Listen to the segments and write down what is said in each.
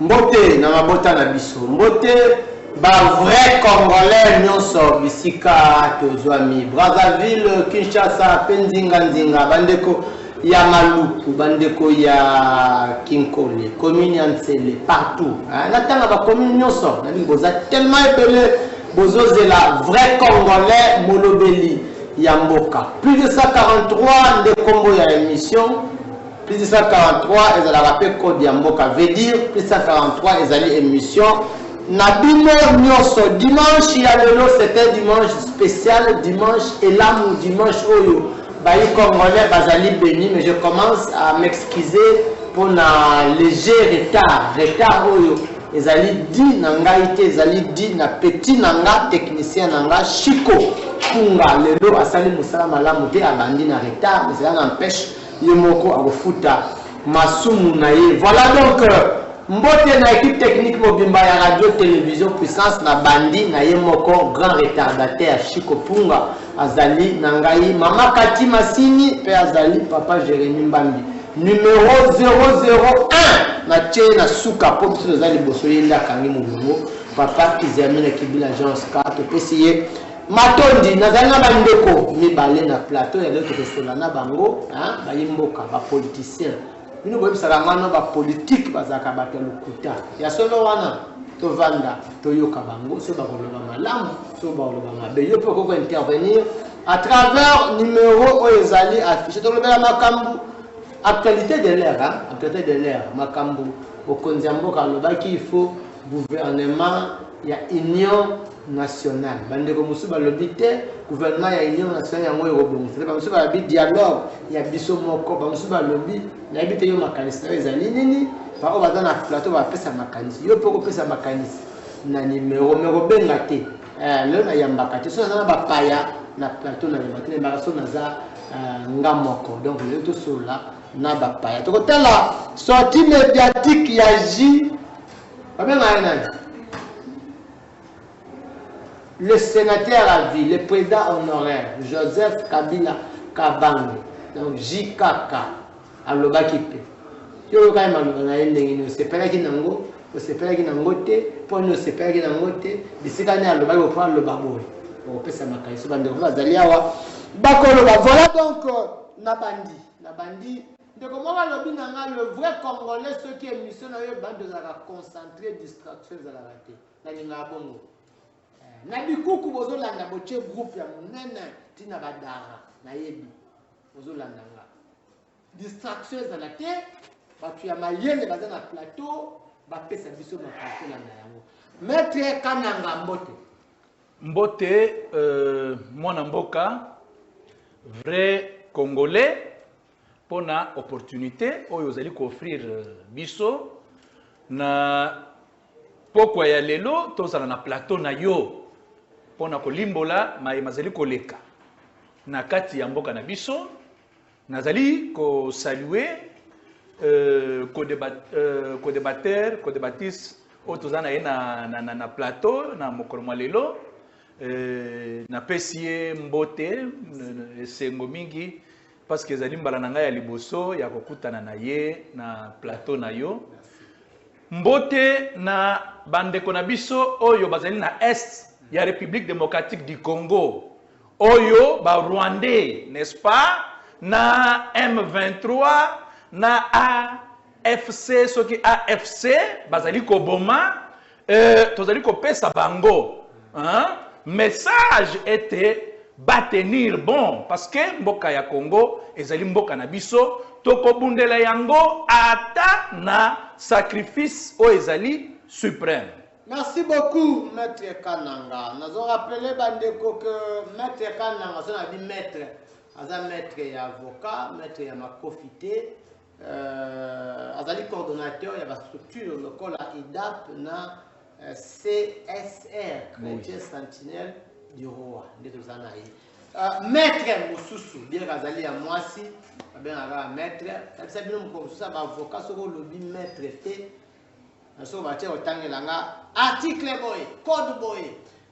Mbote na mabota na biso. Mbote ba vrai Congolais nyonso bisika tozwami. Brazzaville, Kinshasa, Penzinga Nzinga, bandeko ya Maluku, bandeko ya Kinkole, commune ya Ntsele, partout. Natanga ba commune nyonso, na boza tellement épelé bozozela vrai Congolais molobeli ya mboka. Plus de 143 de combo ya émission. Plus de 143, ils ont rappelé code Yamboka. Veut dire, plus de 143, ils ont émission. Nabino Nyoso, dimanche, il y a c'était dimanche spécial, dimanche Elamou, dimanche Oyo. Bayi Congolais, Bazali béni, mais je commence à m'excuser pour un léger retard. Retard Oyo. Ils ont dit, Nangaïté, ils ont dit, na petit Nanga, technicien Nanga, Chico, Kunga, le lot, Asali Moussala Malamouté, Abandi na retard, mais cela n'empêche. Yemoko afuta masumu na ye. Voilà donc mbote na équipe technique mobimba ya radio télévision puissance na bandi na yemoko grand retardataire Chico Punga azali nangai mama Kati Masini pe azali papa Jérémy Mbambi numéro 001 na tche na suka po biso zali boso yenda kangi mubungo papa Kizamina Kibila Agence 4 pesiye Matondi, nazanga bandeko mibale na plateau ya l'autre restaurant na bango, bayimboka ba politicien. Bino boyebi sarangano ba politique bazaka bato lokuta. Ya solo wana to vanda to yoka bango so ba koloba malamu, so ba koloba mabe. Yo peut ko intervenir à travers numéro ezali affiché to lobela makambu actualité de l'ère, actualité de l'ère makambu okonzi mboka lobaki il faut gouvernement ya union nationale. Bandeko musuba lobité gouvernement ya union nationale yango eurobongo. C'est pas musuba bi dialogue ya biso moko ba musuba lobi na bité yo makanisi na ezali nini pa o baza na plateau ba pesa makanisi. Yo poko pesa makanisi na numéro bengate. Le na yambaka te so na ba paya na plateau na yambaka na so na za ngamoko. Donc le to sola na ba paya. To kotala sortie médiatique ya J. Ba benga nani? Le sénateur à vie, le président honoraire, Joseph Kabila Kabange, donc JKK, à l'Obakipe. Je veux quand même dire que c'est pas qui nango, c'est pas qui nangote, pour nous c'est pas qui nangote, d'ici quand à l'Obaki, on prend le baboy. On peut ça marquer, c'est bande de vous Zaliawa. Bakoloba, voilà donc Nabandi. De comment le vrai Congolais, ceux qui est mission, bande de la concentrer, distraction à la raté. Naninga bongo. Nabikuku bozolanda boche groupe ya munene tina badara na yebi bozolanda nga distraction za la te batu ya mayele baza na plateau bapesa biso makako landa yango maître Kananga Mbote mwana mboka vrai congolais pona opportunité oyo ozali ko offrir biso na pokwa ya lelo tozala na plateau na yo pona kolimbola mazali koleka na kati ya mboka na biso nazali ko saluer co-débatteur o tozana ye na plateau na mokolo mwa lelo na pesie mbote esengo mingi parce que ezali mbala na ngai ya liboso ya kokutana na ye na plateau na yo mbote na bandeko na biso oyo bazali na est ya République démocratique du Congo oyo ba Rwandais n'est-ce pas na M23 na AFC soki AFC bazali ko boma tozali ko pesa bango message était batenir bon parce que mboka ya Congo ezali mboka na biso toko bundela yango ata na sacrifice o ezali suprême. Merci beaucoup, Maître Kananga. Nous avons rappelé Bandeko que Maître Kananga, on a dit Maître, Maître et avocat, Maître et Makofité, Azali coordonnateur, il y a la structure, le col à IDAP, na CSR, Chrétien Sentinelle du Roi, Maître Moussoussou, bien Azali à Moissi, bien Maître, ça bien comme avocat, sur le lobby Maître T. Article boy, code boy.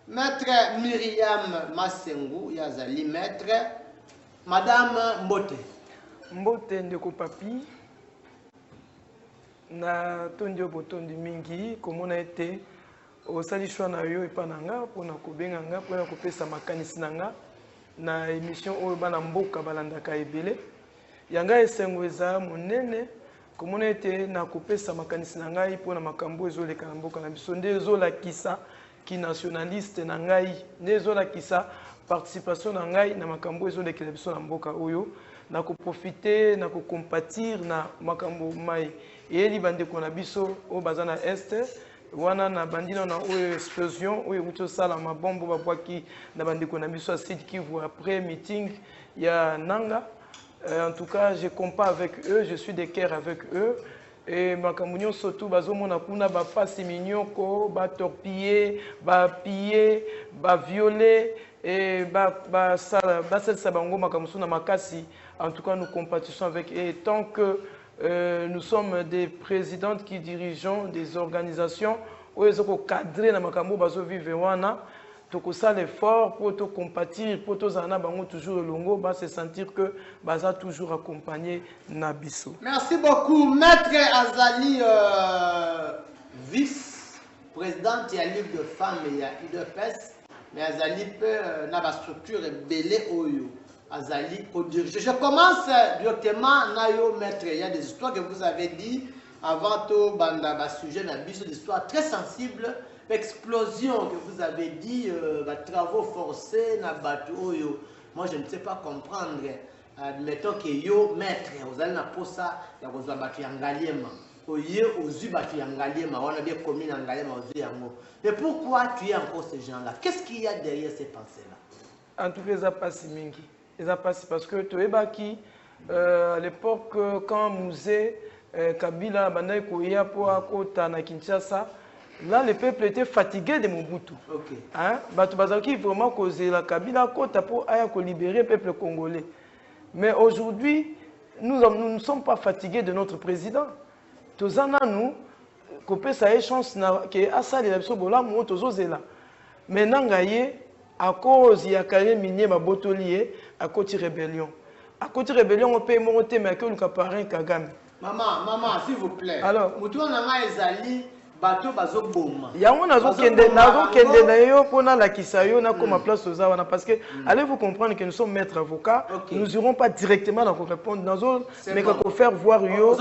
Maître Myriam Masengu, Yazali maître. Madame Mbote. Mbote ndeko papi. na tondi botondi mingi komona ete osali choix na yo epananga pona kobenganga pona kopesa makanisi nanga na émission oyo bana mboka balandaka ebele yanga esengo eza monene komona ete na kopesa makanisi na ngai pona makambo ezoleka na mboka na biso nde ezolakisa ki nationaliste na ngai nde ezolakisa participation na ngai na makambo ezolekela biso na mboka oyo na koprofite na kocompatir na makambo mai eyeli bandeko na biso oyo baza na este wana na bandina na oyo explosion oyo ekuti osala mabombo babwaki na bandeko na biso ya Sud Kivu après meeting ya Nanga. En tout cas, je compare avec eux, je suis de cœur avec eux. Et makambo nyonso surtout bazomona kuna ba pasi minyoko, ba torpiller, ba piller, ba violer et ba salsa bango makambo na makasi. En tout cas, nous compatissons avec eux. Et tant que nous sommes des présidentes qui dirigeons des organisations où ils ont cadré na makambo bazo vivre wana. Donc ça l'effort pour te compatir, pour te zana bango toujours le longo, bah se sentir que baza toujours accompagné nabiso. Merci beaucoup, Maître Azali, vice-présidente de la Ligue de femmes et de l'UDPS, mais Azali peut na ba structure belé oyo. Azali au diriger. Je commence directement nayo Maître. Il y a des histoires que vous avez dit avant tout banda ba sujet na biso des histoires très sensibles. Explosion que vous avez dit, travaux forcés, na bateau, moi je ne sais pas comprendre. Admettons que yo maître, vous allez na posa, ya kozwa bateau yangaliema. Oye ozu bateau yangaliema, on a bien commis yangaliema ozu yango. Mais pourquoi tu es encore ces gens-là? Qu'est-ce qu'il y a derrière ces pensées-là? En tout cas, ça passe mingi. Ça passe parce que tu es baki à l'époque quand Mouzé Kabila bandai koya po akota na Kinshasa. Là, le peuple était fatigué de Mobutu. Okay. Hein? Bazaki vraiment causé la Kabila Kota pour libérer le peuple congolais. Mais aujourd'hui, nous ne sommes pas fatigués de notre président. Tous en nous, qu'on ça ait chance que Assa de la Sobola, moi, tous là. Maintenant, à cause il y a carré minier ma botolier à côté rébellion. À côté rébellion, on peut monter mais que le caparin Kagame. Maman, s'il vous plaît. Alors, Moutou Nanga Ezali. Bateau bazo boma. Yango nazo kende na yo pona la kisayo na comme place aux awana parce que allez-vous comprendre que nous sommes maîtres avocats, nous irons pas directement dans répondre nazo mais qu'on faire voir yo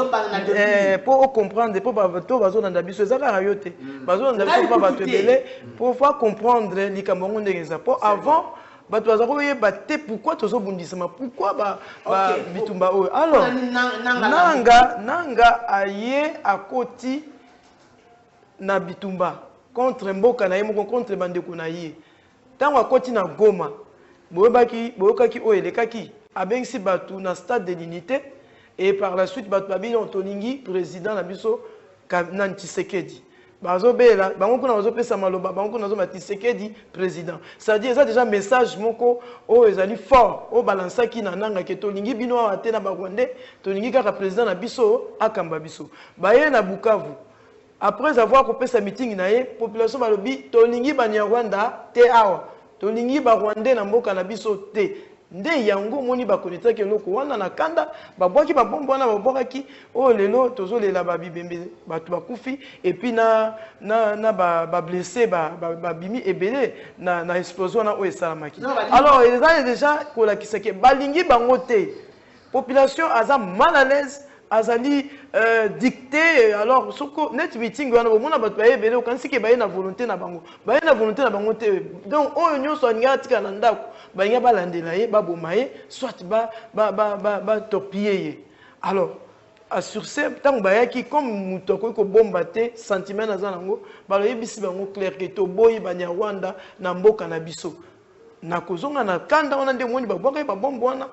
pour comprendre pour bateau bazo na biso ezaka rayote. Bazo na biso pas bateau belé pour pouvoir comprendre likambo ndengeza pour avant bato bazako yeba te pourquoi tozo bundisama pourquoi ba bitumba oyo. Alors nanga aye akoti na bitumba contre mboka na yemo contre bandeko na ye tango akoti na Goma boyokaki oyo elekaki abengisi bato na stade de l'unité et par la suite bato babili ontolingi président na biso na Tshisekedi bazobela bango kuna bazopesa maloba bango kuna bazoma Tshisekedi président c'est-à-dire ça déjà message moko oyo ezali fort o balansaki na nanga ke tolingi bino ate na Rwandais tolingi kaka président na biso akamba biso baye na Bukavu. Après avoir coupé sa meeting, la population balobi tolingi Banyarwanda te awa tolingi ba Rwandais na mboka na biso te nde yango moni ba connaître que loko wana na kanda ba boki ba bombo wana ba bokaki o lelo tozo lela ba bibembe batu bakufi et puis na ba blessé ba bimi ebele na explosion na o esalamaki. Alors ils ont déjà kola kiseke balingi bango te population aza mal à l'aise azali dicté alors soko net meeting wana bomona bato baye bele okanisi ke baye na volonté na bango te donc oyo nyonso aninga tika na ndako baninga balandela ye baboma ye soit ba torpiller ye. Alors sur ce tant bayaki comme mutoko ko bomba te sentiment naza nango baloyebisi bango clair que to boyi Banyarwanda na mboka na biso na kozonga na kanda wana nde moni babwaka ba bombo wana.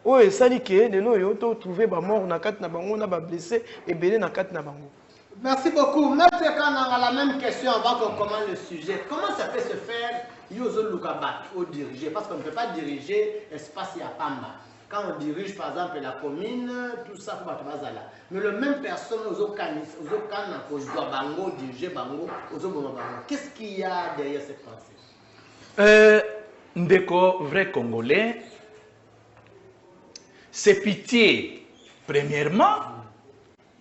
Oh, et ça dit que les gens ont trouvé des morts, des blessés et des bango. Merci beaucoup. Maître Kananga, la même question avant qu'on commence le sujet. Comment ça peut se faire Yozo Lukabat au diriger? Parce qu'on ne peut pas diriger espace Yapamba. Quand on dirige par exemple la commune, tout ça, faut pas là. Mais le même personne aux Bango, diriger Bango, aux Bango. Qu'est-ce qu'il y a derrière cette pensée? Ndeko, vrai Congolais. C'est pitié, premièrement,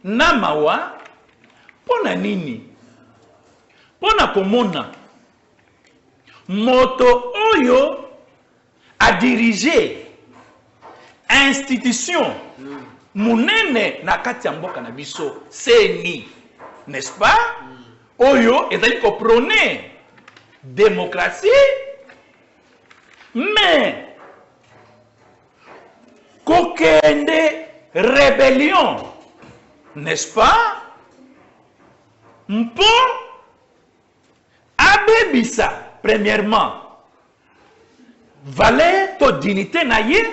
Namawa, Pona nini? Pona komona. Moto oyo a dirigé institution munene na kati ya mboka na biso seni, n'est-ce pas? Oyo ezali ko prôner démocratie, mais kokende rébellion, n'est-ce pas? Mpo abebisa premièrement valeur to dignité na ye,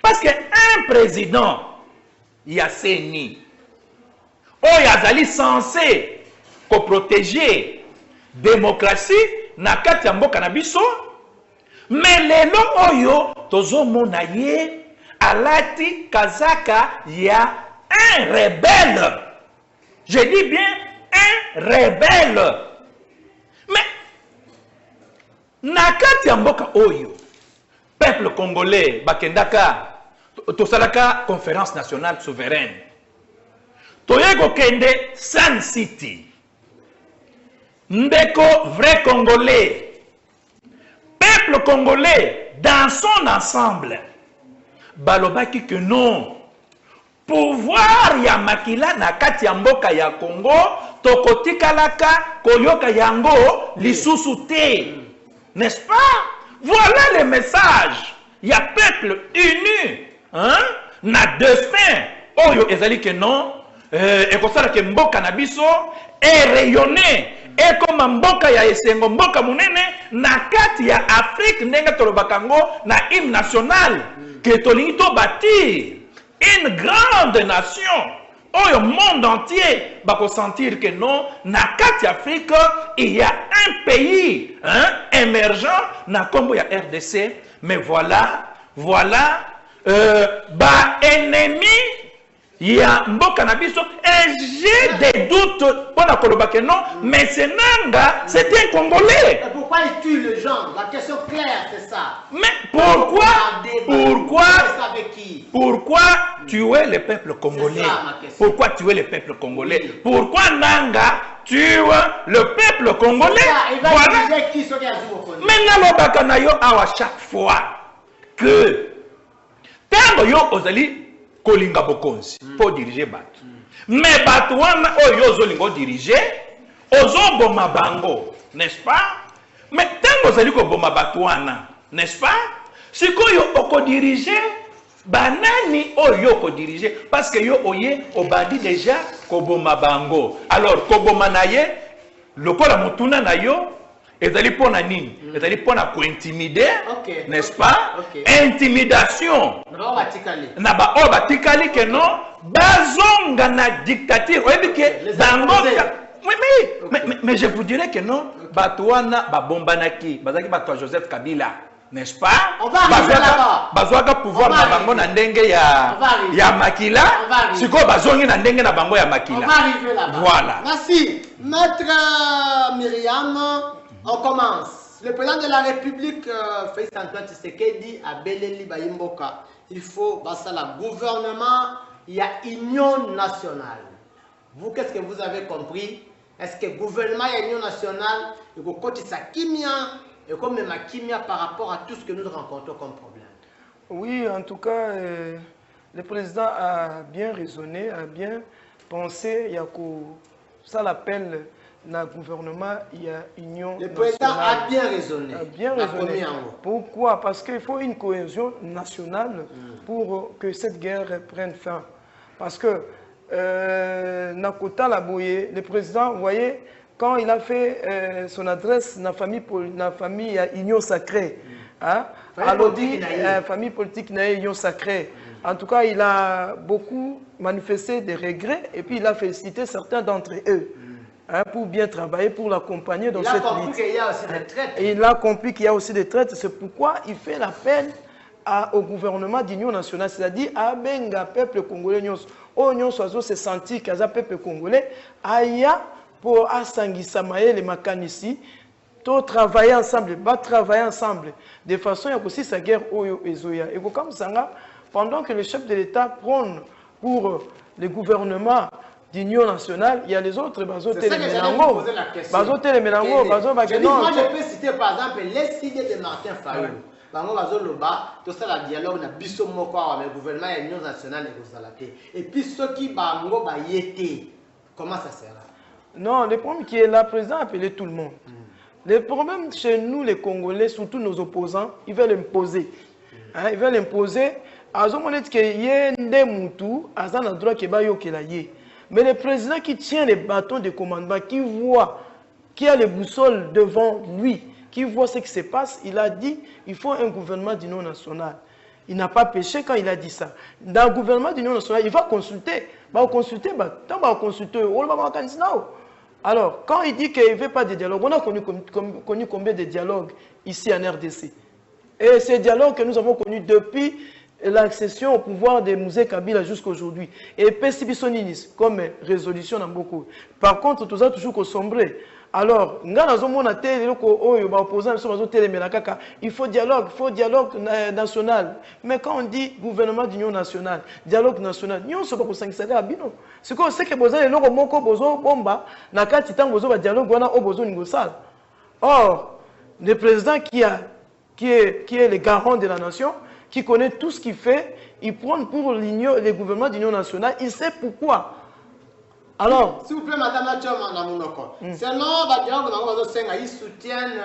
parce que un président ya seni oyo azali censé ko protéger démocratie na kati ya mboka na biso, mais lelo oyo tozomona ye alati kazaka ya un rebelle. Je dis bien un rebelle. Mais na kati ya mboka oyo peuple congolais bakendaka tosalaka conférence nationale souveraine, toyeko kende Sun City, ndeko vrai congolais, peuple congolais dans son ensemble balobaki que non, pouvoir ya makila na kati ya mboka ya Congo tokotikalaka koyoka yango lisusu te, n'est-ce pas? Voilà le message. Il y a peuple uni, hein? Na destin. Oyo ezali que non. Et comme ça que mboka na biso est rayonné. Et comme mboka ya esengo mboka munene na kati ya Afrique ndenge tolobakango na hymne national que tolingi to bâtir une grande nation. Au monde entier va sentir que non, na kati Afrique, il y a un pays émergent, na kombo ya RDC, mais voilà, ennemi, il y a mboka na biso, et j'ai des doutes pour la koloba que non, mais c'est Nanga, c'est un Congolais. Et pourquoi il tue les gens? La question claire, c'est ça. Mais pourquoi tuer le peuple congolais? Pourquoi tuer le peuple congolais? Oui. Pourquoi Nanga tue le peuple congolais? Voilà. Maintenant, bakanayo à chaque fois que tango yo ozali kolinga bokonzi pour diriger bato. Mais bato wana oyo ozolingo diriger ozoboma bango, n'est-ce pas? Mais tango ozali ko boma bato wana, n'est-ce pas? Sikoyo oko diriger banani oyo ko diriger parce que yo oye obandi déjà ko boma bango. Alors ko boma na ye lokola mutuna na yo ezali pona nini? Ezali pona ko intimider, n'est-ce pas? Intimidation. Na ba o batikali que non bazonga na dictature. Oyebi ke bango mais je vous dirais que non batouana ba bombanaki bazaki batwa Joseph Kabila, n'est-ce pas? On va arriver là-bas. Bazwaka pouvoir na bango na ndenge ya makila. Siko bazongi na ndenge na bango ya makila. On va arriver là-bas. Voilà. Merci. Maître Myriam, on commence. Le président de la République, Félix Antoine Tshisekedi, a Beleli Bayimboka. Il faut passer la gouvernement, il y a union nationale. Vous, qu'est-ce que vous avez compris? Est-ce que le gouvernement et l'union nationale, il faut côté sa kimia et comme même kimia par rapport à tout ce que nous rencontrons comme problème? Oui, en tout cas, le président a bien raisonné, a bien pensé. Il y a ça l'appelle le gouvernement, il y a union nationale. Le président a bien raisonné. A bien raisonné. Pourquoi? Parce qu'il faut une cohésion nationale pour que cette guerre prenne fin. Parce que Nakota Laboye, le président, vous voyez, quand il a fait son adresse dans la famille Union Sacrée, alors dit famille politique Union Sacrée. En tout cas, il a beaucoup manifesté des regrets et puis il a félicité certains d'entre eux pour bien travailler, pour l'accompagner dans cette lutte. Il a compris qu'il y a aussi des traites. Et il a compris qu'il y a aussi des traites. C'est pourquoi il fait l'appel au gouvernement d'union nationale, c'est-à-dire à Benga, peuple congolais, Oignon Soiseau se sentit qu'à peuple congolais, Aya pour Asangisa Maé, les Makanisi, tout travailler ensemble, travailler ensemble, de façon à aussi sa guerre Oyo et Zoya. Et comme ça, pendant que le chef de l'État prône pour le gouvernement d'union nationale, il y a les autres, Moi, je peux citer par exemple les idées de Martin Fayou. Bango bazoloba tout ça la dialogue na biso moko avec le gouvernement et l'union nationale et puis ceux qui bango ba yété comment ça sera? Non, le problème qui est là, le président a appelé tout le monde. Le problème chez nous les Congolais, surtout nos opposants, ils veulent imposer. Ils veulent imposer. Mais le président qui tient les bâtons de commandement, qui voit, qui a les boussoles devant lui, qui voit ce qui se passe, il a dit il faut un gouvernement d'union nationale. Il n'a pas péché quand il a dit ça. Dans le gouvernement d'union nationale, il va consulter. Alors, quand il dit qu'il ne veut pas de dialogue, on a connu combien de dialogues ici en RDC. Et ces dialogues que nous avons connus depuis l'accession au pouvoir de Mouzé Kabila jusqu'à aujourd'hui. Et Pessibissoninis, comme résolution dans beaucoup. Par contre, tout ça toujours sombré. Alors, il faut dialogue national. Mais quand on dit gouvernement d'union nationale, dialogue national, nous sommes pas pour à bino. C'est que c'est que vous avez le moko bozo bomba, na kati tango bozo dialogue wana o bozo ningosal. Or, le président qui est le garant de la nation, qui connaît tout ce qu'il fait, il prend pour le gouvernement d'union nationale, il sait pourquoi. Alors, s'il vous plaît, Madame Lachoma Namunoko, selon ils soutiennent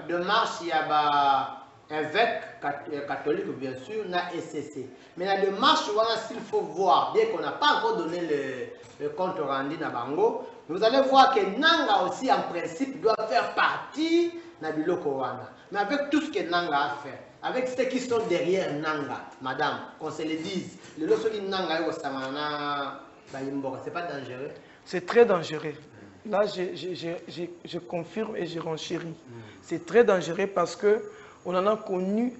de marche, il y a évêque catholique, bien sûr, na SCC. Mais la démarche, s'il faut voir, bien qu'on n'a pas encore donné le compte rendu na Bango, vous allez voir que Nanga aussi, en principe, doit faire partie de Biloko Wana. Mais avec tout ce que Nanga a fait, avec ceux qui sont derrière Nanga, madame, qu'on se le dise, le loso qui Nanga est au Samana, c'est pas dangereux? C'est très dangereux. Là, je confirme et je renchéris. C'est très dangereux parce qu'on en a connu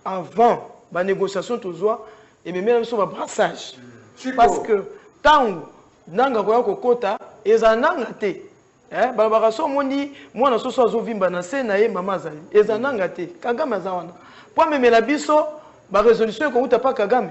avant la négociation toujours et même sur le brassage. Parce que tant Nanga Kokota, ils en ont gâté. Balabaraso moni moi na soso azovimba na se na ye mama zali ezananga te Kagame azawana pour même la biso ba résolution ko uta pas Kagame.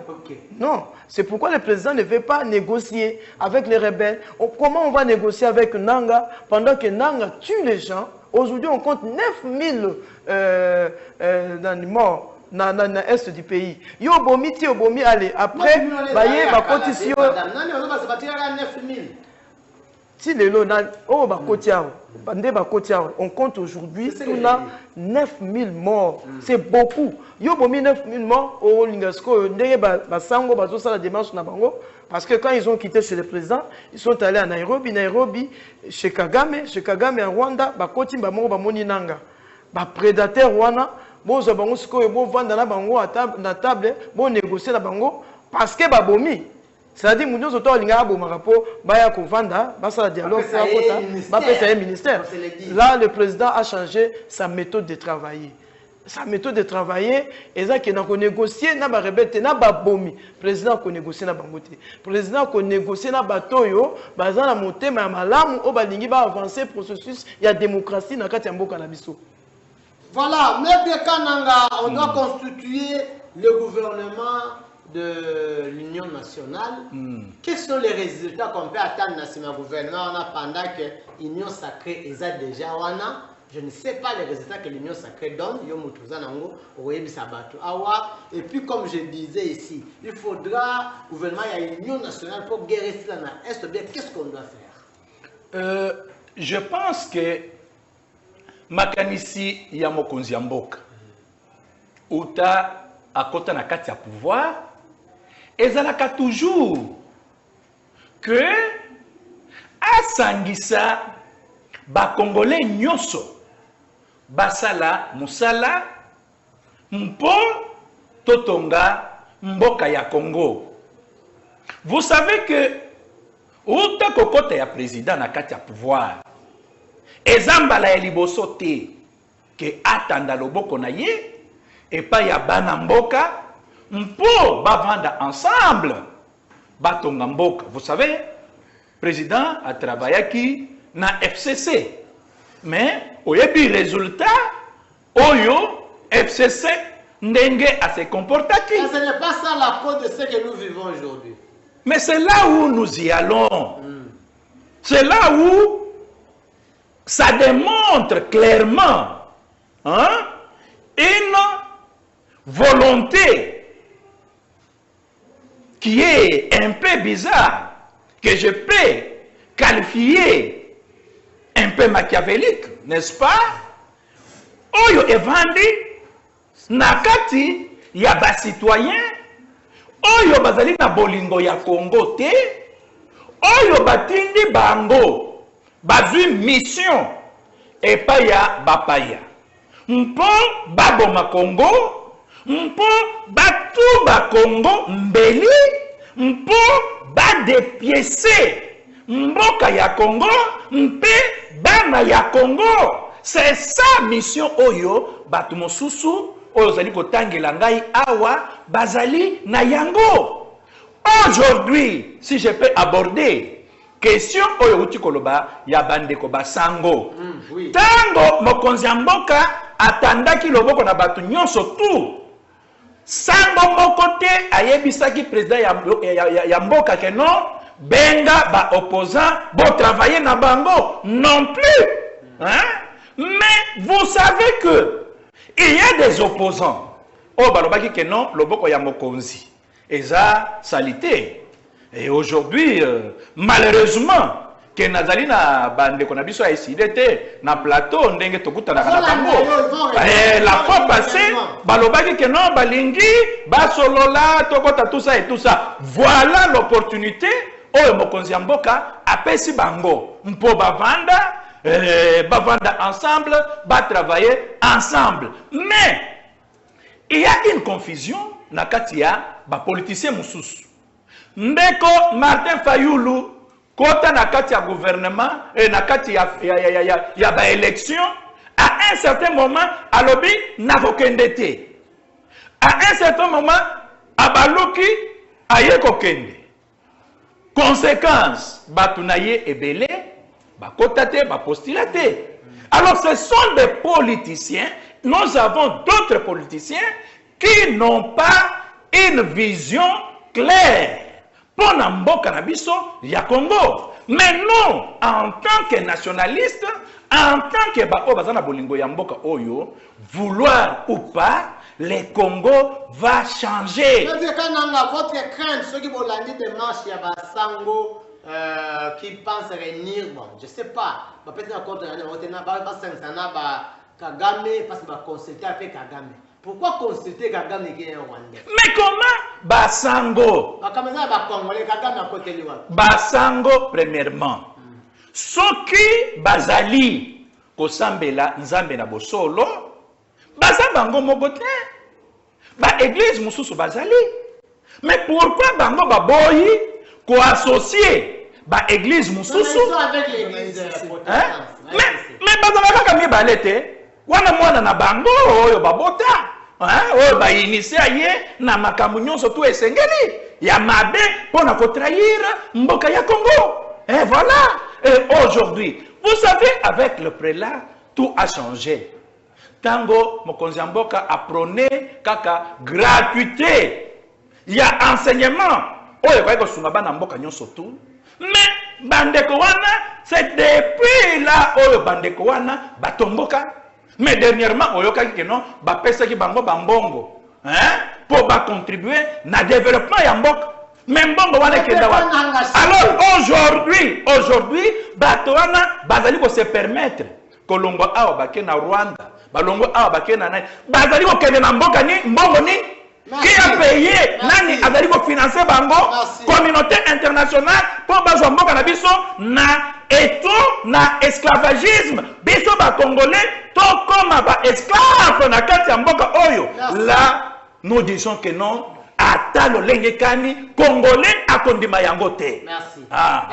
Non, c'est pourquoi le président ne veut pas négocier avec les rebelles. Comment on va négocier avec Nanga pendant que Nanga tue les gens? Aujourd'hui on compte 9000 dans les morts dans l'est du pays. Yo bomi ti obomi allez après baye ba cotisio si les lots, on compte aujourd'hui 9000 morts. C'est beaucoup. Il y a 9000 morts au Lingasco. Parce que quand ils ont quitté chez le président, ils sont allés à Nairobi, chez Kagame à Rwanda, Nanga. Prédateur Rwanda, bon vendre la table, bon négocier la bango, parce que Babomi. C'est-à-dire que nous avons dialogue, ministère. Là, le président a changé sa méthode de travailler. Sa méthode de travailler, et ça qu'il a négocié, n'a pas rebelle, n'a pas bomi. Le président a négocié n'a pas monté. Le président a négocié n'a pas toyo, bazan a monté, mais à malam, au balingi va avancer processus, il y a démocratie dans le Mboka Nabiso. Voilà, M. Kananga, on doit constituer le gouvernement de l'Union nationale. Quels sont les résultats qu'on peut attendre dans ce gouvernement pendant que l'Union sacrée est déjà wana? Je ne sais pas les résultats que l'Union sacrée donne. Et puis comme je disais ici, il faudra gouvernement et l'Union nationale pour guérir cela dans l'Est. Qu'est-ce qu'on doit faire? Je pense que makanisi ya mokonzi ya mboka uta akota na kati ya pouvoir ezalaka toujours que asangisa ba congolais nyonso basala musala mpo totonga mboka ya Congo. Vous savez que uta kokota ya président na kati ya pouvoir ezambala ya liboso te ke atanda loboko na ye et pas ya bana mboka mpo bavanda ensemble batonga mboka. Vous savez, président a travaillé qui na FCC, mais oyebi résultat oyo FCC ndenge a se comporté. Ce n'est pas ça la cause de ce que nous vivons aujourd'hui. Mais c'est là où nous y allons. C'est là où ça démontre clairement une volonté qui est un peu bizarre, que je peux qualifier un peu machiavélique, n'est-ce pas? Oyo evandi nakati ya ba citoyen oyo bazali na bolingo ya Congo te, oyo batindi bango bazwi mission epai ya bapaya mpo baboma Congo, mpo batuba Congo mbeli, mpo badepiese mboka ya Congo mpe bana ya Congo. C'est ça mission oyo batu mosusu oyo zali kotangela ngai awa bazali na yango. Aujourd'hui, si je peux aborder question oyo uti koloba ya bandeko basango. Tango mokonzi ya mboka atandaki loboko na batu nyonso tu. Sango moko te ayebisaki président ya mboka ke non benga ba opposant bo travailler na bango non plus. Mais vous savez que il y a des opposants. Oh balobaki ke non loboko ya mokonzi eza salité. Et aujourd'hui malheureusement que nazali na bande ko na biso ICDT na plateau ndenge tokutana na bango. La fois passée balobaki ke non balingi basolola tokota tout ça et tout ça. Voilà l'opportunité oyo mokonzi ya mboka apesi bango mpo bavanda bavanda ensemble, travailler ensemble. Mais il y a une confusion na kati ya ba politicien mususu. Ndeko Martin Fayulu kota na kati ya gouvernement et na kati ya ba élection à un certain moment alobi na kokende te. À un certain moment abaloki aye kokende. Conséquence batunaye ebele bakotate, bapostulate. Alors ce sont des politiciens, nous avons d'autres politiciens qui n'ont pas une vision claire pour Namboka Nabiso ya Congo. Mais nous, en tant que nationalistes, en tant que Bako Bazana Bolingo Yamboka Oyo, vouloir ou pas, le Congo va changer. Votre crainte, ceux qui vont la démarche, il y a Basango. Qui pense réunir, bon, je sais pas, peut-être encore Kagame parce que consulter avec Kagame. Pourquoi consulter Kagame qui est un Rwandais? Mais comment Basango? Basango premièrement. Soki bazali kosambela nzambe na bosolo, basango mogote. Ba église mususu bazali. Mais pourquoi bango baboyi ko associer ba église mususu avec l'église mais bazalaka kami balete wana mwana na bango oyo babota oyo ba initier ye na makambo nyonso tu esengeli ya mabe pona ko trahir mboka ya Congo. Et voilà. Et aujourd'hui, vous savez, avec le prélat, tout a changé. Tango mokonzi ya mboka a prôné kaka gratuité. Il y a enseignement. Oyo kwa sunga bana mboka nyonso tu. Mais bandeko wana, c'est depuis là oyo bandeko wana batomboka. Mais dernièrement oyo kaki ke non ba pesa ki bango bambongo. Pour ba contribuer na développement ya mboka. Même bongo wana kenda wa. Alors aujourd'hui bato wana bazali ko se permettre kolongo awa bakena Rwanda, balongo awa bakena nani. Bazali ko kende na mboka ni mbongo ni qui a payé nani azali ko financer bango communauté internationale pour bazwa mboka na biso na eto na esclavagisme biso ba congolais to koma ba esclave na kati ya mboka oyo. Là nous disons que non. Atalo lengekani congolais akondima yango te.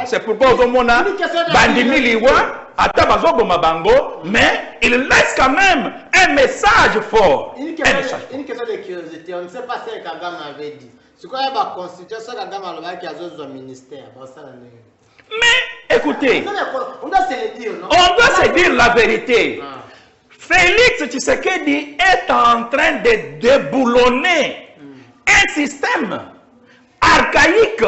C'est pourquoi ozomona bandimi liwa ata bazogoma bango, mais il laisse quand même un message fort. Une question de curiosité, on ne sait pas ce que Kagame avait dit. C'est quoi la constitution Kagame a qui a un ministère. Mais écoutez, on doit se le dire, non? On doit se dire la vérité. Félix Tshisekedi est en train de déboulonner un système archaïque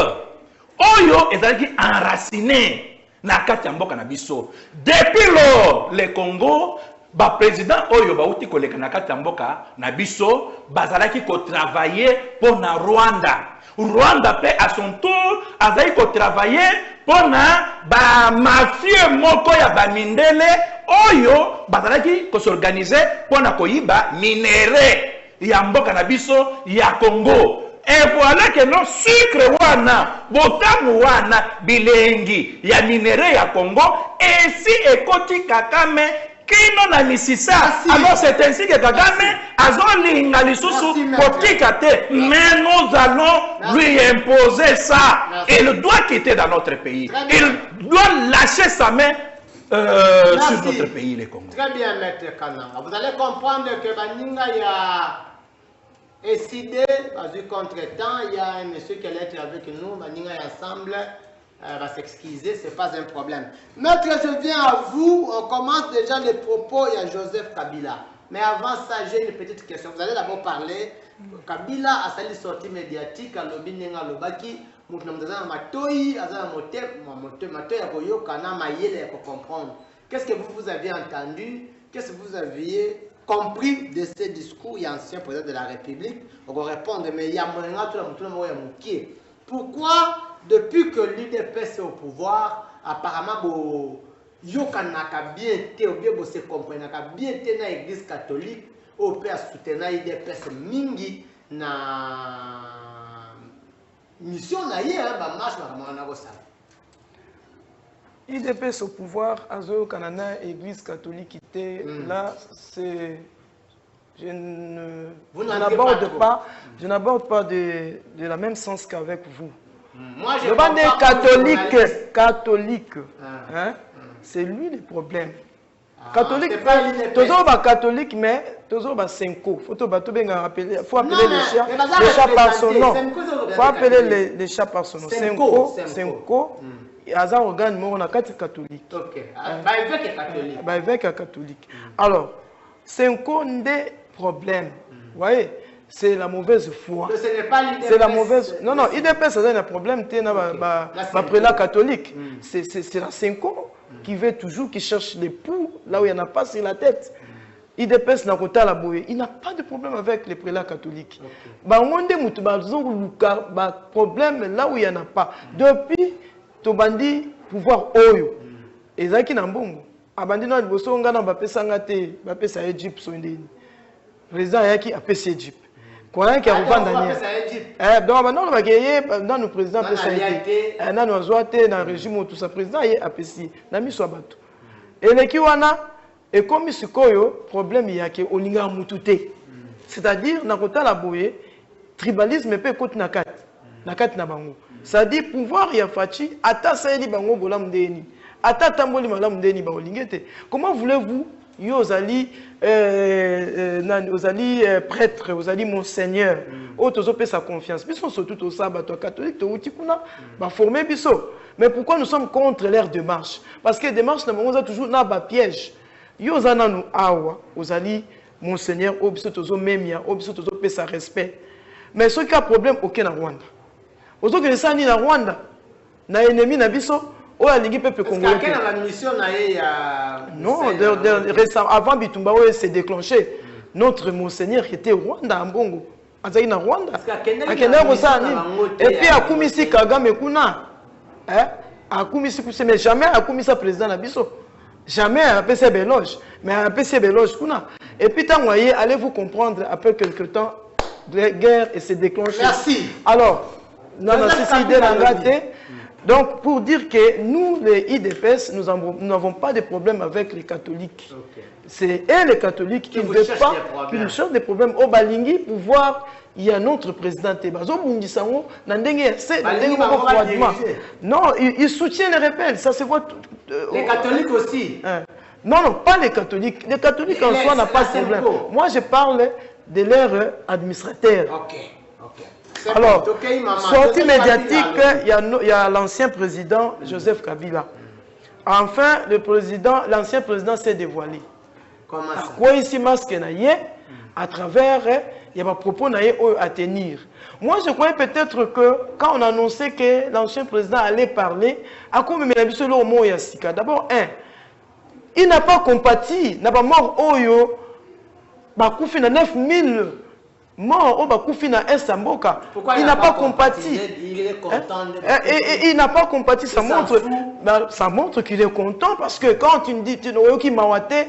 oyo ezalaki enraciné na kati ya mboka na biso. Depuis lors, le Congo, ba président oyo bauti koleka na kati ya mboka na biso, bazalaki ko travailler pour na Rwanda. Rwanda pe à son tour azali ko travailler pour na ba mafieux moko ya ba mindele oyo bazalaki ko s'organiser pour na koyiba minéraux ya mboka na biso ya Congo. Et voilà que le sucre wana, botamu wana, bilengi, ya minéraux ya Congo, et si ekoti Kakame, kino na misisa. Alors c'est ainsi que Kagame, azolinga lisusu, kotikate, mais nous allons lui imposer ça. Il doit quitter dans notre pays. Il doit lâcher sa main sur notre pays, les Congos. Très bien, Maître Kananga. Vous allez comprendre que Baninga y a décidé, parce que contre-temps, il y a un monsieur qui allait être avec nous, Baninga ensemble, va s'excuser, ce n'est pas un problème. Maître, je viens à vous, on commence déjà les propos, il y a Joseph Kabila. Mais avant ça, j'ai une petite question. Vous allez d'abord parler, Kabila a sali sortie médiatique, à l'Obinenga Lobaki, qu'est-ce que vous aviez entendu? Qu'est-ce que vous aviez compris de ces discours? Il y a ancien président de la République, on va répondre, mais il y a pourquoi, depuis que l'UDPS est au pouvoir, apparemment, Yokanaka bien été, ou bien se comprendre, bien été dans l'église catholique, au père soutenir l'UDPS mingi na mission naïe, bah marche na ça. IDPS au pouvoir, Azo Canada, Église catholique était là, c'est. Je n'aborde pas de la même sens qu'avec vous. Moi, je suis catholique. Hein? C'est lui le problème. Catholique, toujours catholique, mais toujours Senko. Il faut appeler les chats par son nom. Il faut appeler les chats par son nom. Senko. Aza organe mo na kati catholique. OK. Ba évêque catholique. Ba évêque catholique. Alors, Senko ndé problème. Vous voyez, c'est la mauvaise foi. Ce n'est pas l'IDPS. C'est la mauvaise. Non, non, IDPS c'est un problème. Tu as prélat catholique. C'est la Senko qui veut toujours, qui cherche l'époux là où il n'y en a pas sur la tête. IDPS n'a pas il n'a pas de problème avec les prélats catholiques. Problème là où il n'y en a pas. Depuis Tobandi pouvoir oyo. Ezaki na mbongo. Abandi na liboso ngana bapesa ngate, bapesa Egypte so ndeni. Président yaki apesa Egypte. Kwa yaki avanda nia. Donc non ba keye dans le président pesa Egypte. Na no zoate na régime tout ça président yé apesi na miso bato. Eleki wana et comme sikoyo problème yake olinga mutute. C'est-à-dire na kotala boye tribalisme pe kote na kati. Na kati na bango. Ça dit pouvoir ya fachi ata saeli bango bolam deni ata tamboli malam deni ba olingete. Comment voulez-vous yo ozali prêtre ozali monseigneur otozo pe sa confiance biso surtout au sabbat catholique to utikuna ba former biso. Mais pourquoi nous sommes contre leur démarche? Parce que démarche na bango toujours na ba piège. Yo zana nu awa ozali monseigneur obiso tozo memia obiso tozo pe sa respect. Mais ce qui a problème aucun en Rwanda. Aujourd'hui, ça ni na Rwanda, na ennemi na biso, o ya lingi peuple congolais. Est-ce que la mission na non, récemment avant Bitumba s'est déclenché. Notre monseigneur qui était au Rwanda en Bongo, azali na Rwanda. Et puis akumisi Kagame kuna, akumisi mais jamais akumisa président na biso. Jamais à PC Beloge, mais à PC Beloge kuna. Et puis tant voyez, allez-vous comprendre après quelque temps de guerre et s'est déclenché. Merci. Alors donc, pour dire que nous, les IDPS, nous n'avons pas de problème avec les catholiques. Okay. C'est eux, les catholiques, qui ne veulent pas, qui nous cherchent des problèmes. Au Balingi, pour voir, il y a notre président Tebazo Bundisango, non, il soutient les rebelles, ça se voit. Les catholiques aussi. Non, non, pas les catholiques. Les catholiques en soi n'ont pas de problème. Moi, je parle de leurs administrateurs. Ok. Alors, sortie médiatique, il y a l'ancien président Joseph Kabila. Enfin, l'ancien président s'est dévoilé. Comment ça? Quoi ici masque à travers il y a des propos à tenir. Moi, je croyais peut-être que quand on annonçait que l'ancien président allait parler, à quoi me d'abord, il n'a pas compati, n'a pas mort Oyo, Bakoufi na 9000 morts, au Bakoufi na Estamboka. Il n'a pas compati. Il est content. Il n'a pas compati, ça montre qu'il est content parce que quand tu me dis, tu n'as qui mawate,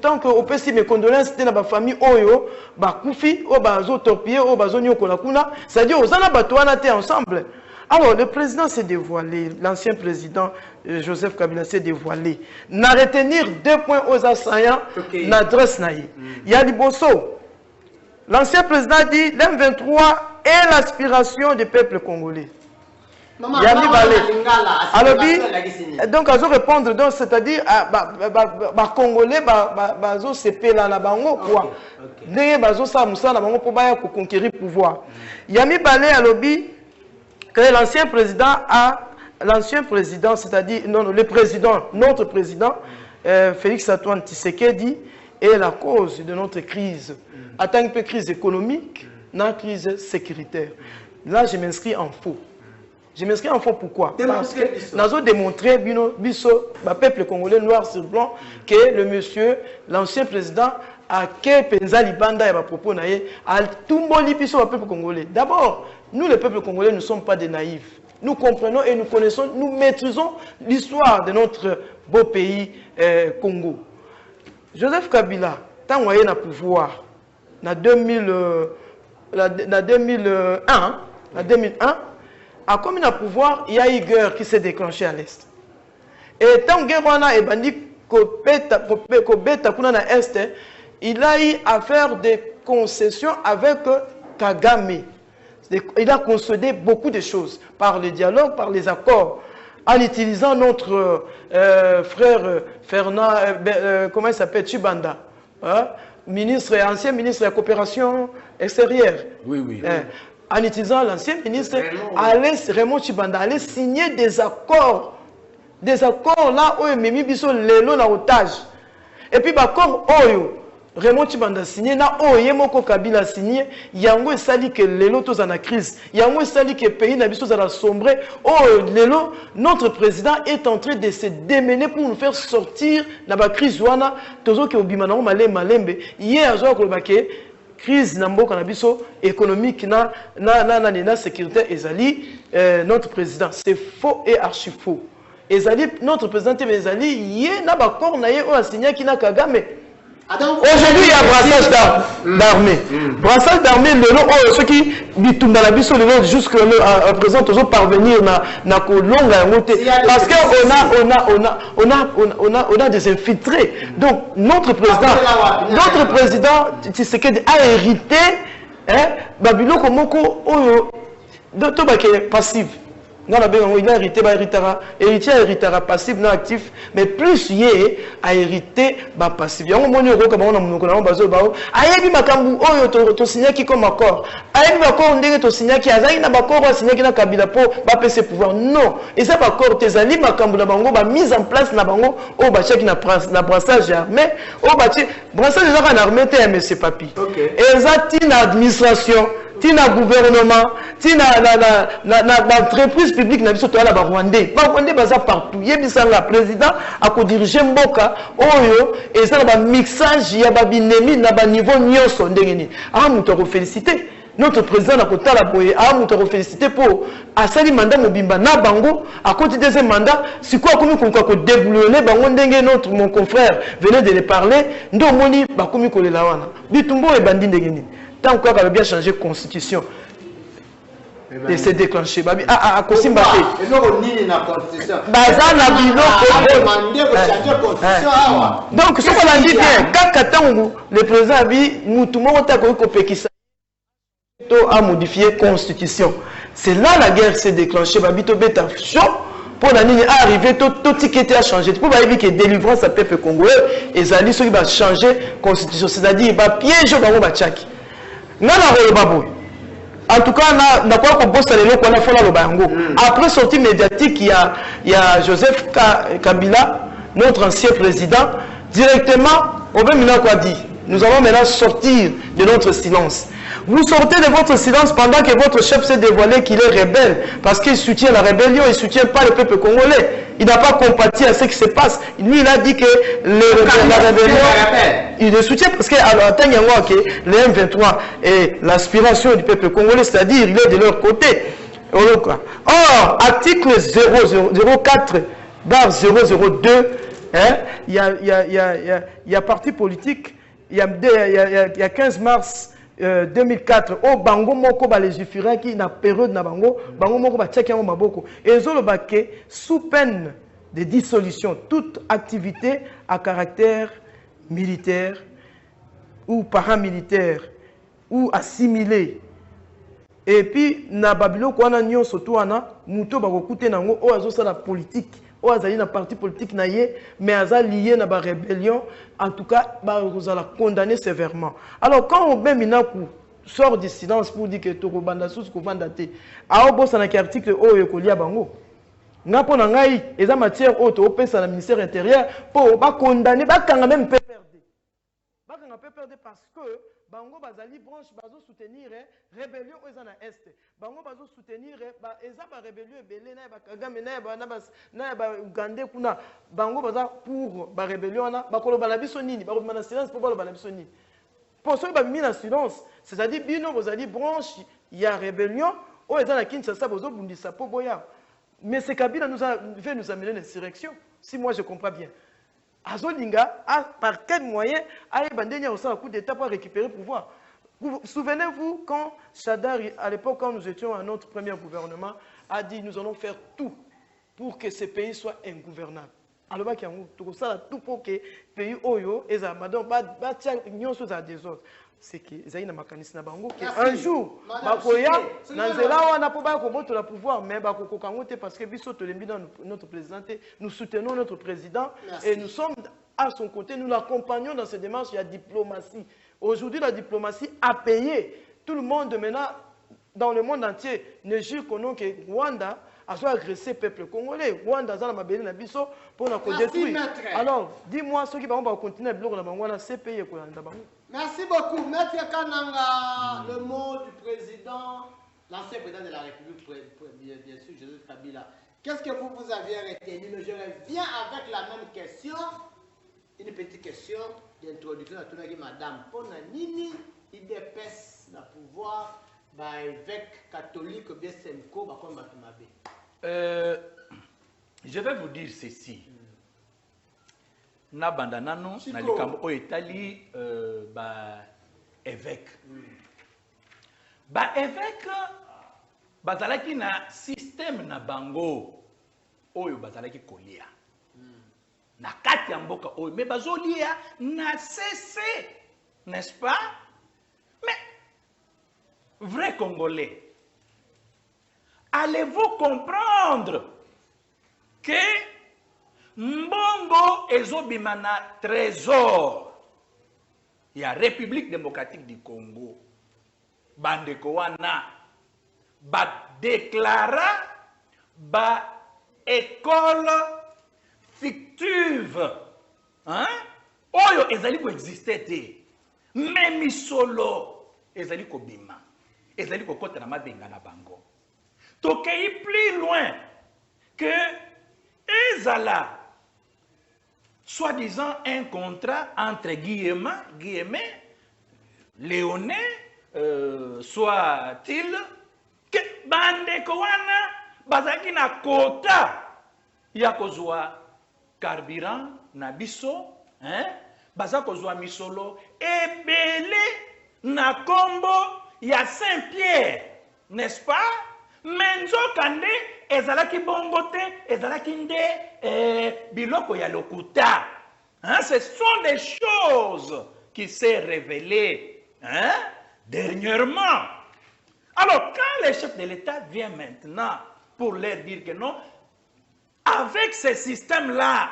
tant que au PC mes condoléances, c'était dans ma famille Oyo, Bakoufi, au Bazo Torpillé, au Bazo Nyokolakuna, c'est-à-dire aux Anabatoana ensemble. Alors, le président s'est dévoilé, l'ancien président Joseph Kabila s'est dévoilé. N'a retenir 2 points aux assaillants, n'adresse naïe. Il y a Liboso. L'ancien président dit l'M23 est l'aspiration du peuple congolais. Il y a alors, donc, à répondre, c'est-à-dire, Congolais, CP là, bango, quoi. Pour conquérir le pouvoir. Il y a mis balé à lobby que l'ancien président, c'est-à-dire le président, notre président, Félix Antoine Tshisekedi, est la cause de notre crise. En tant que crise économique, notre crise sécuritaire. Là, je m'inscris en faux. Je m'inscris en faux pourquoi? Parce que nous avons démontré, le peuple congolais noir sur blanc, que le monsieur, l'ancien président, a que Penzali Banda et à propos à tout le monde le peuple congolais. D'abord, nous, le peuple congolais, ne sommes pas des naïfs. Nous comprenons et nous connaissons, nous maîtrisons l'histoire de notre beau pays Congo. Joseph Kabila, tant qu'il y a pouvoir, en 2001, a comme il a pouvoir, il y a une guerre qui s'est déclenchée à l'Est. Et tant que Guerrana est bandit, il a eu à faire des concessions avec Kagame. Il a concédé beaucoup de choses par le dialogue, par les accords, en utilisant notre frère Fernand, comment il s'appelle, Chibanda, ancien ministre de la coopération extérieure. Oui. En utilisant l'ancien ministre, Raymond Chibanda, allait signer des accords. Des accords là où Mimi Bisso Lelo na otage. Et puis, l'accord Oyo. Raymond Chibanda signé, na Oyemoko Kabila signé, yango esali que lelo toza na crise, yango esali que pays na biso za la sombre. Oh lelo, notre président est en train de se démener pour nous faire sortir na ba crise wana, tozo ke obima na malembe. Hier azo ko ba ke crise na mboka na biso économique na sécurité ezali notre président. C'est faux et archi faux. Ezali notre président ezali yé na ba corps na yé o signé ki na Kagame. Aujourd'hui, il y a brassage d'armée. Brassage d'armée, ceux qui bitument dans la biso, jusqu'à présent, ils ont parvenir à longa monter. Parce qu'on a des infiltrés. Donc, notre président, Tshisekedi a hérité, Babylon Komoko, passif. Il a hérité passif, non actif, mais plus il a hérité passif. Il y a un moment où il y a un signé qui comme accord. Il y a un accord qui signé qui a un accord signé qui a Kabila pour passer pouvoir. Non, et ça accord tes alliés mise en place na bango au bâti qui na brassage armé au bâti brassage en armé mais c'est papi. Et ça une administration. Tina gouvernement, tina l'entreprise publique na biso to la Rwandais. Rwandais baza partout. Yebisa la président a ko diriger mboka oyo et ça ba mixage ya ba binemi na ba niveau nyonso ndengeni. Ah muto ko féliciter. Notre président a kota la boye a muto ko féliciter pour asali mandat mobimba na bango à côté deuxième mandat si quoi komi ko débloquer bango ndenge notre mon confrère venait de le parler ndo moni ba komi ko le lawana. Bitumbo e bandi ndengeni. Tant qu'on a bien changé la constitution, et c'est déclenché. À Kosimba. Et nous, on nie la constitution. Donc, ce qu'on a dit, quand le président a dit, nous, tout le monde a modifié la constitution. C'est là la guerre s'est déclenchée. Pour la ligne arriver, tout ticket a changé. Pour dire que délivrance à peuple congolais, et ça dit qu'il va changer la constitution. C'est-à-dire qu'il va piéger le Tchaki. En tout cas, après sortie médiatique, il y a Joseph Kabila, notre ancien président, directement, on veut maintenant quoi dire. Nous allons maintenant sortir de notre silence. Vous sortez de votre silence pendant que votre chef s'est dévoilé qu'il est rebelle. Parce qu'il soutient la rébellion, il ne soutient pas le peuple congolais. Il n'a pas compati à ce qui se passe. Lui, il a dit que la rébellion, il le soutient parce que le M23 est l'aspiration du peuple congolais, c'est-à-dire il est de leur côté. Or, article 004/002, hein, il y a parti politique, il y a 15 mars 2004, au Bango Moko ba légiférer qui na période na Bango Moko ba tchaki maboko. Et zolo baké sous peine de dissolution toute activité à caractère militaire ou paramilitaire ou assimilé. Et puis na Babylone ko na nyon soto ana muto ba kokute nango o azo sala politique. O azali na parti politique na ye mais aza lié na ba rébellion. En tout cas, vous allez condamner sévèrement. Alors, quand on sort du silence pour dire que Toko Banda sous Kovandate, à Obosan a article O et Kolia Bango, n'a pas nangai, et ça matière haute au pays le ministère intérieur pour condamner, quand même peut perdre. Peut perdre parce que Bango Bazali branche bazo soutenir rébellion aux en est. Bango bazo soutenir ezaba rébellion belé na ba Kagame na ba Uganda kuna Bango baza pour ba rébellion na ba kolo bala biso nini ba ko mana silence pour bala biso nini. Pour ceux qui ba mis na silence, c'est-à-dire bino bozali branche ya rébellion o ezana Kinshasa bozo bundisa po boya. Mais ce Kabila nous veut nous amener l'insurrection. Si moi je comprends bien. Azolinga, par quel moyen, allez bandenia au coup d'État pour récupérer le pouvoir. Souvenez-vous quand Chadar, à l'époque, quand nous étions à notre premier gouvernement, a dit nous allons faire tout pour que ce pays soit ingouvernable. Alors, il y a tout pour que le pays Oyo et Zamadon n'ont pas des autres. C'est que Zaïna Makanis Nabango, un jour, Bakoya, Nanzela, on n'a pas le pouvoir, mais Bakokokangote, parce que notre président, nous soutenons notre président et nous sommes à son côté, nous l'accompagnons dans ces démarches, il y a diplomatie. Aujourd'hui, la diplomatie a payé. Tout le monde maintenant, dans le monde entier, ne jure qu'au nom que Rwanda a soit agressé le peuple congolais. Rwanda a mabeli na biso pour la détruire. Alors, dis-moi, ceux qui vont continuer à bloquer la Rwanda, c'est payé quoi. Merci beaucoup. Maître Kananga, le mot du président, l'ancien président de la République, bien sûr, Joseph Kabila. Qu'est-ce que vous aviez retenu? Mais je reviens avec la même question, une petite question d'introduction à tout le monde. Madame Ponanini, il dépêche le pouvoir, évêque catholique, bien Senko, comme Matumabe. Je vais vous dire ceci. Na bandanano na likambo o etali évêque. Ba évêque bazalaki na système na bango oyo bazalaki kolia. Na kati ya mboka oyo mais bazolia na cessé, n'est-ce pas? Mais vrai Congolais, allez-vous comprendre que Mbongo ezobimana trésor il y a République démocratique du Congo bandeko wana ba déclara ba école fictive hein oyo ezali ko exister te même misolo ezali ko bima ezali ko kota na mabenga na bango tokei plus loin que ezala soi-disant un contrat entre guillemets léonais soit-il que bandeko wana bazaki na quota ya kozwa carburant na biso hein baza kozwa misolo ebele na kombo ya Saint-Pierre, n'est-ce pas? Menzo kande ezalaki bongote ezalaki nde biloko ya lokuta. Hein, ce sont des choses qui s'est révélées hein, dernièrement. Alors quand le chef de l'État vient maintenant pour leur dire que non, avec ce système-là,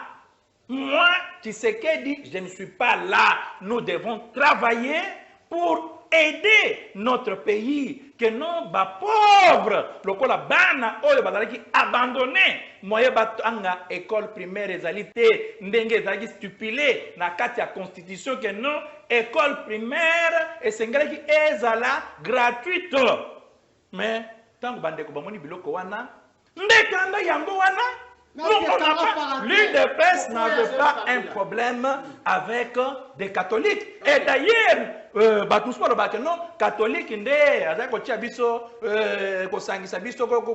moi, Tshisekedi, je ne suis pas là. Nous devons travailler pour aider notre pays, que non, bah pauvre, le la bana, oh, le qui abandonné, moyen batanga école primaire ezalité, ndenge ezali stipulé, na kati ya constitution que non, école primaire, et sengala qui ezala gratuite. Mais, tant que bande ko bamoni biloko wana, ndekanda yango wana, l'UDPS n'avait pas un problème avec des catholiques. Et d'ailleurs, non, catholique,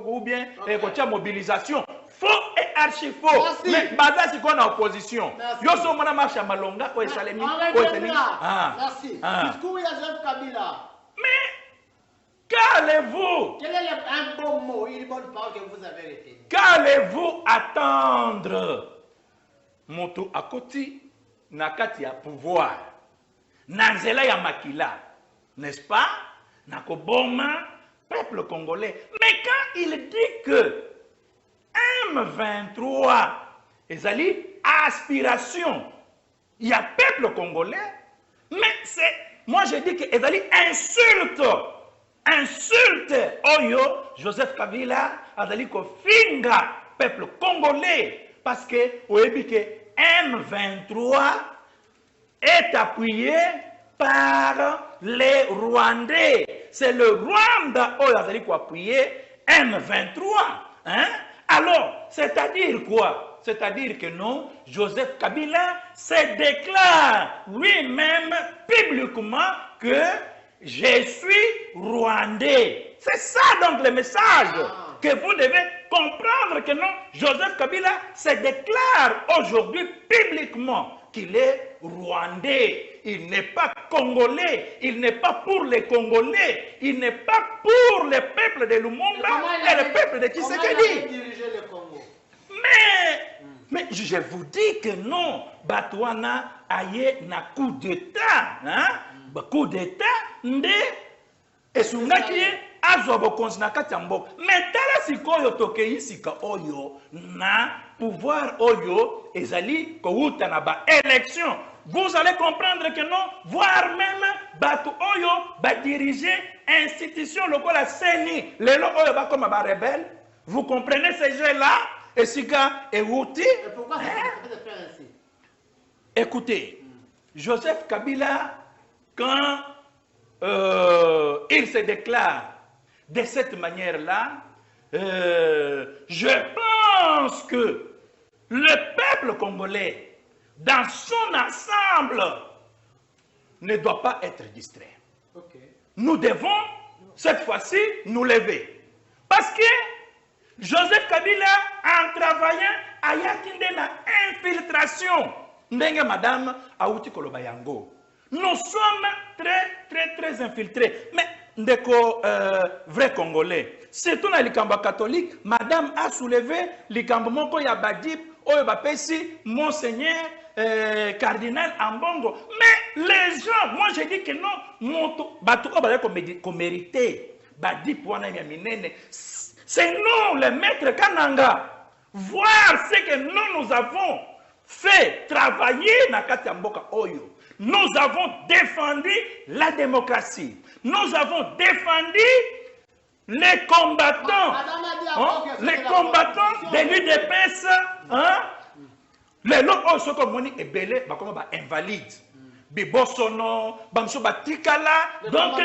ou bien mobilisation. Faux et archi faux. Mais basa si qu'on a opposition. Yo so mona marche à Malonga ou Salemi. Merci. Discours Joseph Kabila. Mais qu'allez-vous? Quel est un bon mot, une bonne parole que vous avez retenue? Qu'allez-vous attendre? Moto akoti nakati ya pouvoir. Nanzela ya makila. N'est-ce pas? Nakoboma, peuple congolais. Mais quand il dit que M23 ezali aspiration, il y a peuple congolais, mais c'est, moi je dis que ezali insulte oyo Joseph Kabila azali ko finga peuple congolais parce que oyebi que M23 est appuyé par les Rwandais. C'est le Rwanda oyo azali ko appuyer M23, hein? Alors, c'est-à-dire quoi? C'est-à-dire que non, Joseph Kabila se déclare lui-même publiquement que je suis rwandais. C'est ça donc le message que vous devez comprendre que non, Joseph Kabila se déclare aujourd'hui publiquement qu'il est rwandais. Il n'est pas congolais, il n'est pas pour les Congolais, il n'est pas pour le peuple de Lumumba et le peuple de Tshisekedi. Mais je vous dis que non, Batouana aye na coup d'état, hein? Coup d'état, nde esungaki azobo konsina katiambo. Mais tala sikoyo tokei sika oyo na pouvoir oyo ezali kouta na ba élection. Vous allez comprendre que non, voire même Batu Oyo va diriger institution lokola CENI, les oyo ba comme ba rebelle. Vous comprenez ces jeux-là? Et Sika et Wouti. Et pourquoi ça fait ainsi? Écoutez, Joseph Kabila, quand il se déclare de cette manière-là, je pense que le peuple congolais, dans son ensemble, ne doit pas être distrait. Okay. Nous devons, cette fois-ci, nous lever. Parce que Joseph Kabila, en travaillant, a yakinde na infiltration. Ndenge madame Aouti Kolobayango. Nous sommes très infiltrés. Mais, ndeko vrai Congolais, surtout dans les cambas catholiques, madame a soulevé les cambas moko ya badip, oyo bapesi, monseigneur, cardinal Ambongo. Mais les gens, moi je dis que non, batou ko mérité, badip wana ya minene. C'est nous, les maîtres Kananga, voir ce que nous avons fait travailler na kati ya mboka oyo. Nous avons défendu la démocratie. Nous avons défendu les combattants. Les combattants de l'UDPS. Hein? Les lots sont comme et belé, comme invalide. Bibosono, Bamso Batikala. Donc,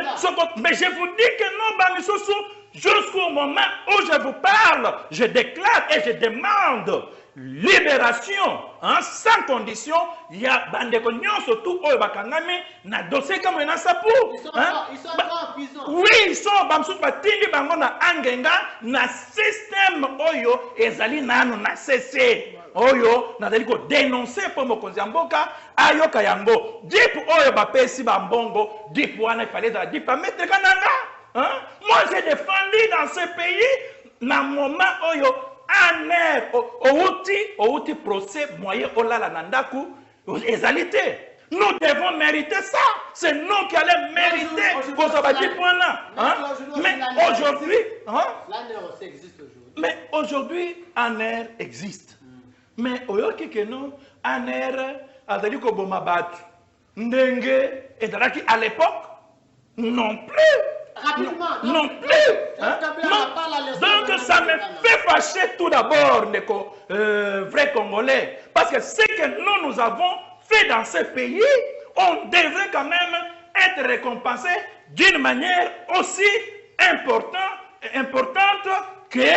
mais je vous dis que non, Bamisoso, jusqu'au moment où je vous parle, je déclare et je demande libération, hein, sans condition. Il y a Bandekonion, surtout au Bakangami, na dossier comme un sapou. Ils sont en prison. Oui, ils sont Bamsou Batindi Bangona Angenga, na système Oyo, Ezali Nano, na cessé. Oyo, na daliko dénoncer pour Mokonziamboka, Ayoka Yango. Dip Oyo Bapesi Bambongo, Dip Wana, il fallait Dip à mettre Kananga. Hein? Moi, j'ai défendu dans ce pays, na moment Oyo, un air, au outil procès, moyen, olala nandaku, égalité. Nous devons mériter ça. C'est nous qui allons mériter vos abadis points là. Mais aujourd'hui, mais aujourd'hui, un air existe. Mais oyoki que non, un air, azali ko bomabatu. Ndenge, et à l'époque, Non plus. Rapidement. Non plus. Hein? Donc ça me fait fâcher tout d'abord, les vrais Congolais. Parce que ce que nous avons fait dans ce pays, on devrait quand même être récompensé d'une manière aussi importante que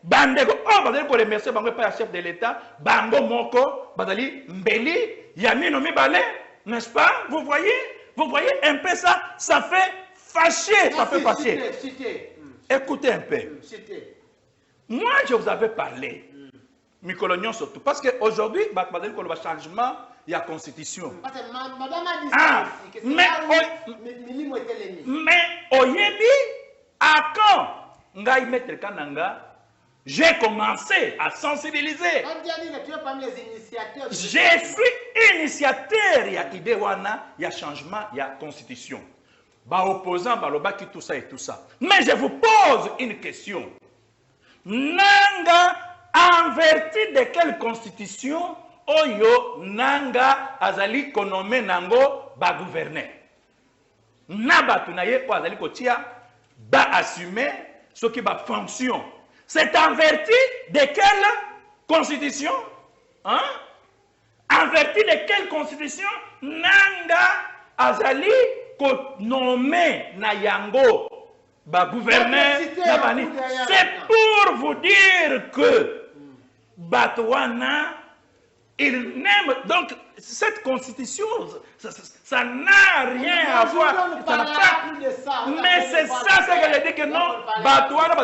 Bandeko. Oh, Bandeko pour remercier Bango par chef de l'État, Bango Moko, Badali Mbeli, Yamino Mibale, n'est-ce pas? Vous voyez un peu ça, ça fait fâcher, ça fait fâcher. Écoutez un peu. Moi, je vous avais parlé, Micolognon surtout, parce qu'aujourd'hui, il y a un changement, il y a constitution. Mais Oyebi, à quand Ngai Maître Kananga, j'ai commencé à sensibiliser. Je suis initiateur, il y a idée, il y a changement, il y a constitution. Opposant, Balobaki, tout ça et tout ça. Mais je vous pose une question. Nanga, en vertu de quelle constitution, Oyo, Nanga, Azali, Konome, Nango, gouverner. Naba, Tunaye, Azali, Kotia, assumer ce qui va fonction. C'est en vertu de quelle constitution? Hein? En vertu de quelle constitution Nanga Azali nommé Nayango gouverneur? C'est pour vous dire que Batouana, il n'aime donc cette constitution, ça n'a rien à voir. Mais c'est ça, c'est qu'elle dit que non, Batouana, que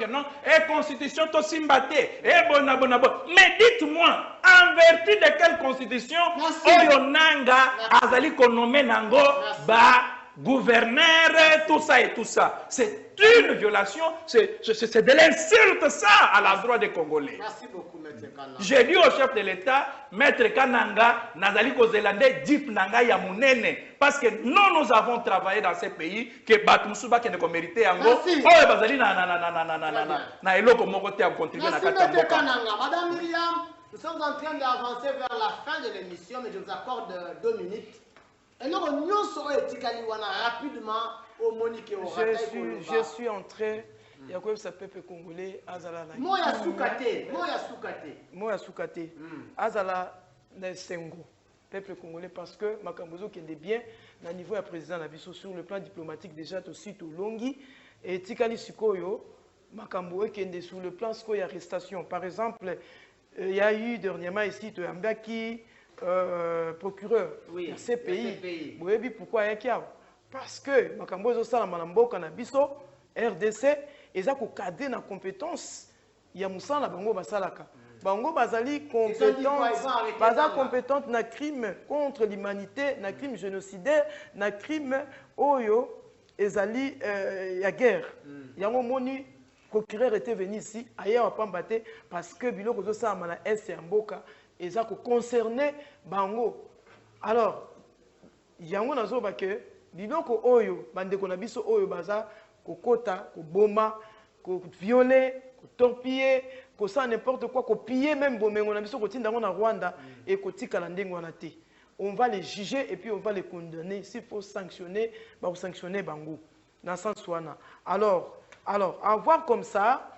non, et constitution, to simbate, et bonabonabo. Mais dites-moi, en vertu de quelle constitution, Oyonanga, Azali Konome Nango, gouverneur, tout ça et tout ça. C'est une violation, c'est de l'insulte ça à l'endroit des Congolais. Merci beaucoup, Maître Kananga. J'ai dit au chef de l'État, Maître Kananga, Nazali Kozélande, Dip Nanga Yamunene, parce que nous avons travaillé dans ces pays, que Batumsuba qui ne mérité en gros, oh, Bazali na eloko mokote a contribué à Maître Kananga. Madame Myriam, nous sommes en train d'avancer vers la fin de l'émission, mais je vous accorde 2 minutes. Et nous, rapidement au Monique au je suis entré, il y a quoi ça peuple congolais, Azala. Moya Soukate. Azala Sengo, peuple congolais, parce que Makambozo qui est bien, au niveau du président Nabiso sur le plan diplomatique déjà aussi tout longi, et Tikali Sikoyo, Makambozo qui est sur le plan Skoy arrestation. Par exemple, il y a eu dernièrement ici, Ambaki, procureur de ces pays. Vous savez pourquoi il y a? Parce que Makambozo Salamanambo Kanabiso, RDC, ils ont cadré la compétence. Il y a Moussala Bango Basalaka. Bango Basali compétente na crime contre l'humanité, na crime génocidaire, na crime Oyo, Ezali ya guerre. Il y a un moni procureur était venu ici, ailleurs à Pambaté, parce que Biloko Zosa Mana Est et Amboka. Et ça concernait Bango. Alors, il y a un autre que biloko oyo bandeko na biso oyo baza kokota ko boma ko violer ko torpiller ko ça n'importe quoi ko piller même bomengo na biso ko tinda na Rwanda et ko tikala ndengo na te. On va les juger et puis on va les condamner. S'il faut sanctionner, bah on sanctionner Bango dans sens wana. Alors à voir comme ça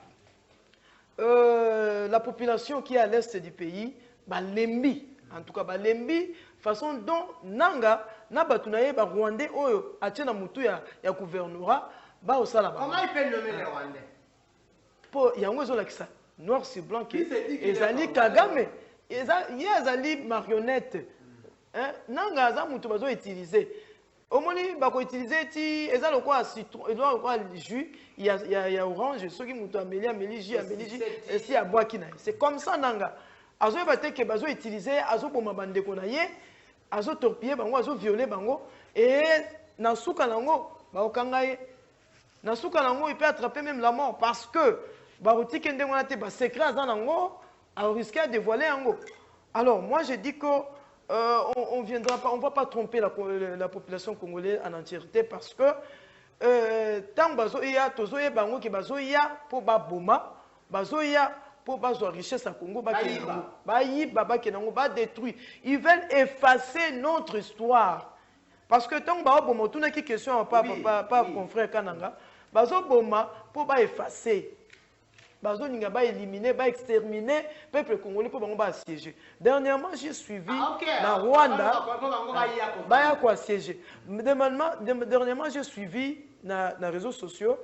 la population qui est à l'est du pays Balembi, en tout cas Balembi, façon dont Nanga, Nabatunaye, Rwandais, Oyo, Atiena Moutou, ya gouvernorat, au Salaba. Comment il peut nommer les Rwandais? Il y a un peu ça, noir sur blanc, Ezali Kagame, Ezali marionnette. Nanga, Aza Moutou, Bazo utilisé. Au moins, il va utiliser, Ezali quoi, citron, il doit quoi, jus, il y a orange, ceux qui Moutou, Amélie, jus, et si à bois qui n'a. C'est comme ça, Nanga. Azo batté que bazo utiliser azo boma bande konaye azo torpiller bango azo violer bango et na suka nango ba okangaye na suka nango il peut attraper même la mort parce que ba otike ndengo na te ba secret azan nango a risqué de dévoiler nango. Alors moi je dis que on viendra pas, on va pas tromper la population congolaise en entièreté parce que tant bazo ya tozo ye bango ki bazo ya po ba boma bazo ya pour la richesse à Congo, ils veulent effacer notre histoire. Parce que tant que tu n'as qu'une question, pas confrère Kananga, pour effacer. Bazo ninga ba éliminer, ba exterminer peuple congolais pour ba assiéger. Dernièrement, j'ai suivi dans Rwanda ba quoi assiéger. Dernièrement, j'ai suivi dans les réseaux sociaux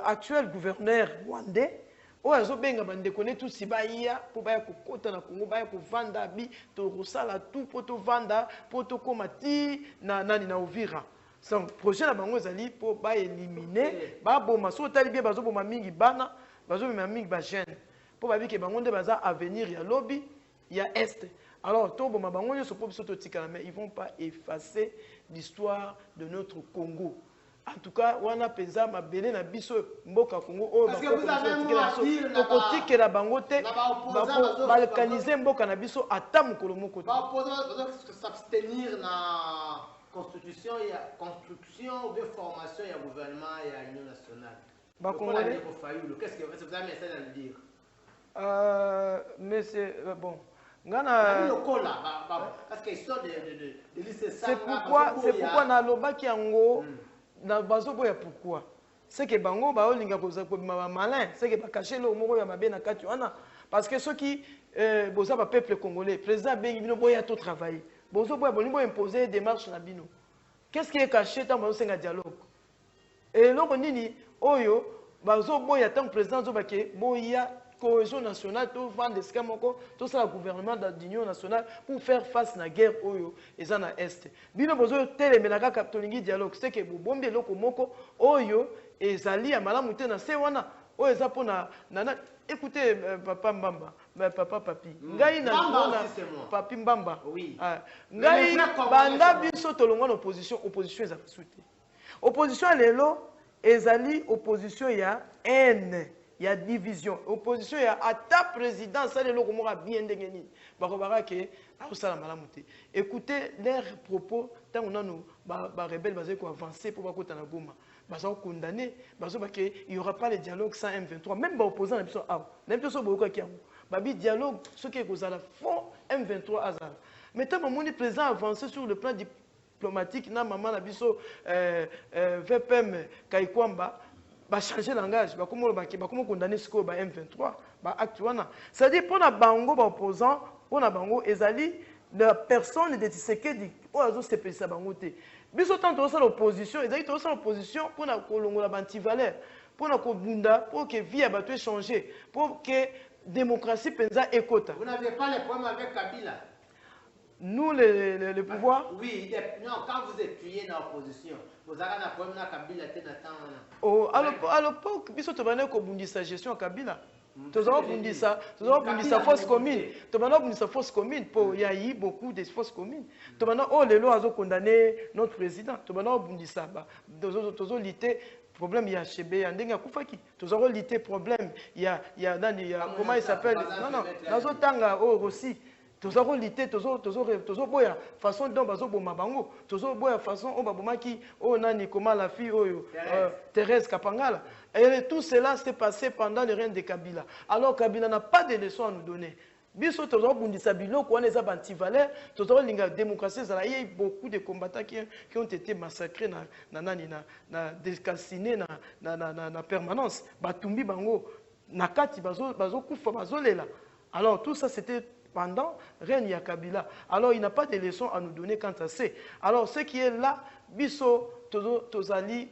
actuel gouverneur rwandais o azo benga bande connaît tout si ba ya pour ba ko kota na Congo ba ko vanda bi to rusala tout pour to vanda pour to komati na nani na Uvira. Son projet na bango zali pour ba éliminer ba boma so tali bien bazo boma mingi bana bazo boma mingi ba jeune pour ba bi ke bango nde baza avenir ya lobby ya est. Alors to boma bango nyo so po biso to tikala mais ils vont pas effacer l'histoire de notre Congo. En tout cas, on a pensé à Mabélé na biso mboka Congo. Parce que vous avez un mot à dire là-bas. La bangote, balkaniser mboka na biso ata mukolo moko. Ba opposer s'abstenir na constitution ou bien formation ya gouvernement ya union nationale. Ba congolais. Qu'est-ce que vous avez un message à nous dire? Mais c'est bon. C'est pourquoi na lobaki yango na bazobo ya pourquoi c'est que bango ba olinga ko ma malin c'est que ba cacher le moko ya mabe na kati wana parce que ceux qui boza ba peuple congolais président bengi bino boya to travailler bozo boya bolingo imposer des marches na bino qu'est-ce qui est caché tant ba senga dialogue et loko nini oyo bazo boya tant président zo ba ke boya cohésion nationale, tout vendre tout ça le gouvernement de l'Union nationale pour faire face à la guerre oyo et ça na est. Bino bozo tele menaka kaptolingi dialogue c'est que bombe loko moko oyo ezali ya malamu te na se wana oyo eza pona nana écoutez papa Mbamba papa papi ngai na papi Mbamba oui ngai banda biso tolongwa opposition eza souté opposition lelo ezali opposition ya haine. Il y a division. Opposition, il y a ata président, ça, les locaux bien dégainé. Écoutez leurs propos, tant qu'on a nos rebelles basés pour avancer pour pas na Goma. Bazo condamné, bazo il y aura pas le dialogue sans M23. Même opposant, même tout ça beaucoup qui a. Babi dialogue, ce qui est aux la fond M23 azar. Mais tant que mon président avancé sur le plan diplomatique, na maman la biso VPM Kaikwamba. Va changer le langage, va condamner ce que va M23, va actuellement. C'est-à-dire pour la bango, opposant, pour la bango, ezali la personne de Tshisekedi, pour la zone CPC bangote. Biso tant que l'opposition, ezali tant que l'opposition pour la kolongo la bantivaleur, pour la kobunda, pour que vie a battu changer, pour que démocratie penza ekota. Vous n'avez pas les problèmes avec Kabila? Nous, les pouvoirs. Oui, non, quand vous êtes tué dans l'opposition, vous avez un problème avec Kabila. Oh, à l'époque, biso tobane ko bundisa gestion Kabila. Tozao bundisa force commune. Tobana bundisa force commune pour il y a eu beaucoup de forces communes. Tobana oh les lois ont condamné notre président. Tobana bundisa ba tozo lité problème il y a chebe andenga kufaki. Tozo lité problème il y a comment il s'appelle? Non, nazo tanga oh aussi. Tozo lité tozo boya façon dont bazo boma bango tozo boya façon on babomaki oh nani comment la fille oh Thérèse Kapangala et tout cela s'est passé pendant le règne de Kabila. Alors Kabila n'a pas de leçons à nous donner. Biso tozo bundisa biloko wana eza bantivaleur tozo linga démocratie zala il y a beaucoup de combattants qui ont été massacrés na décalcinés na permanence batumbi bango na kati bazo kufa bazolela. Alors tout ça c'était pendant règne ya Kabila. Alors il n'a pas de leçons à nous donner quant à ça. Alors ce qui est là, biso tozali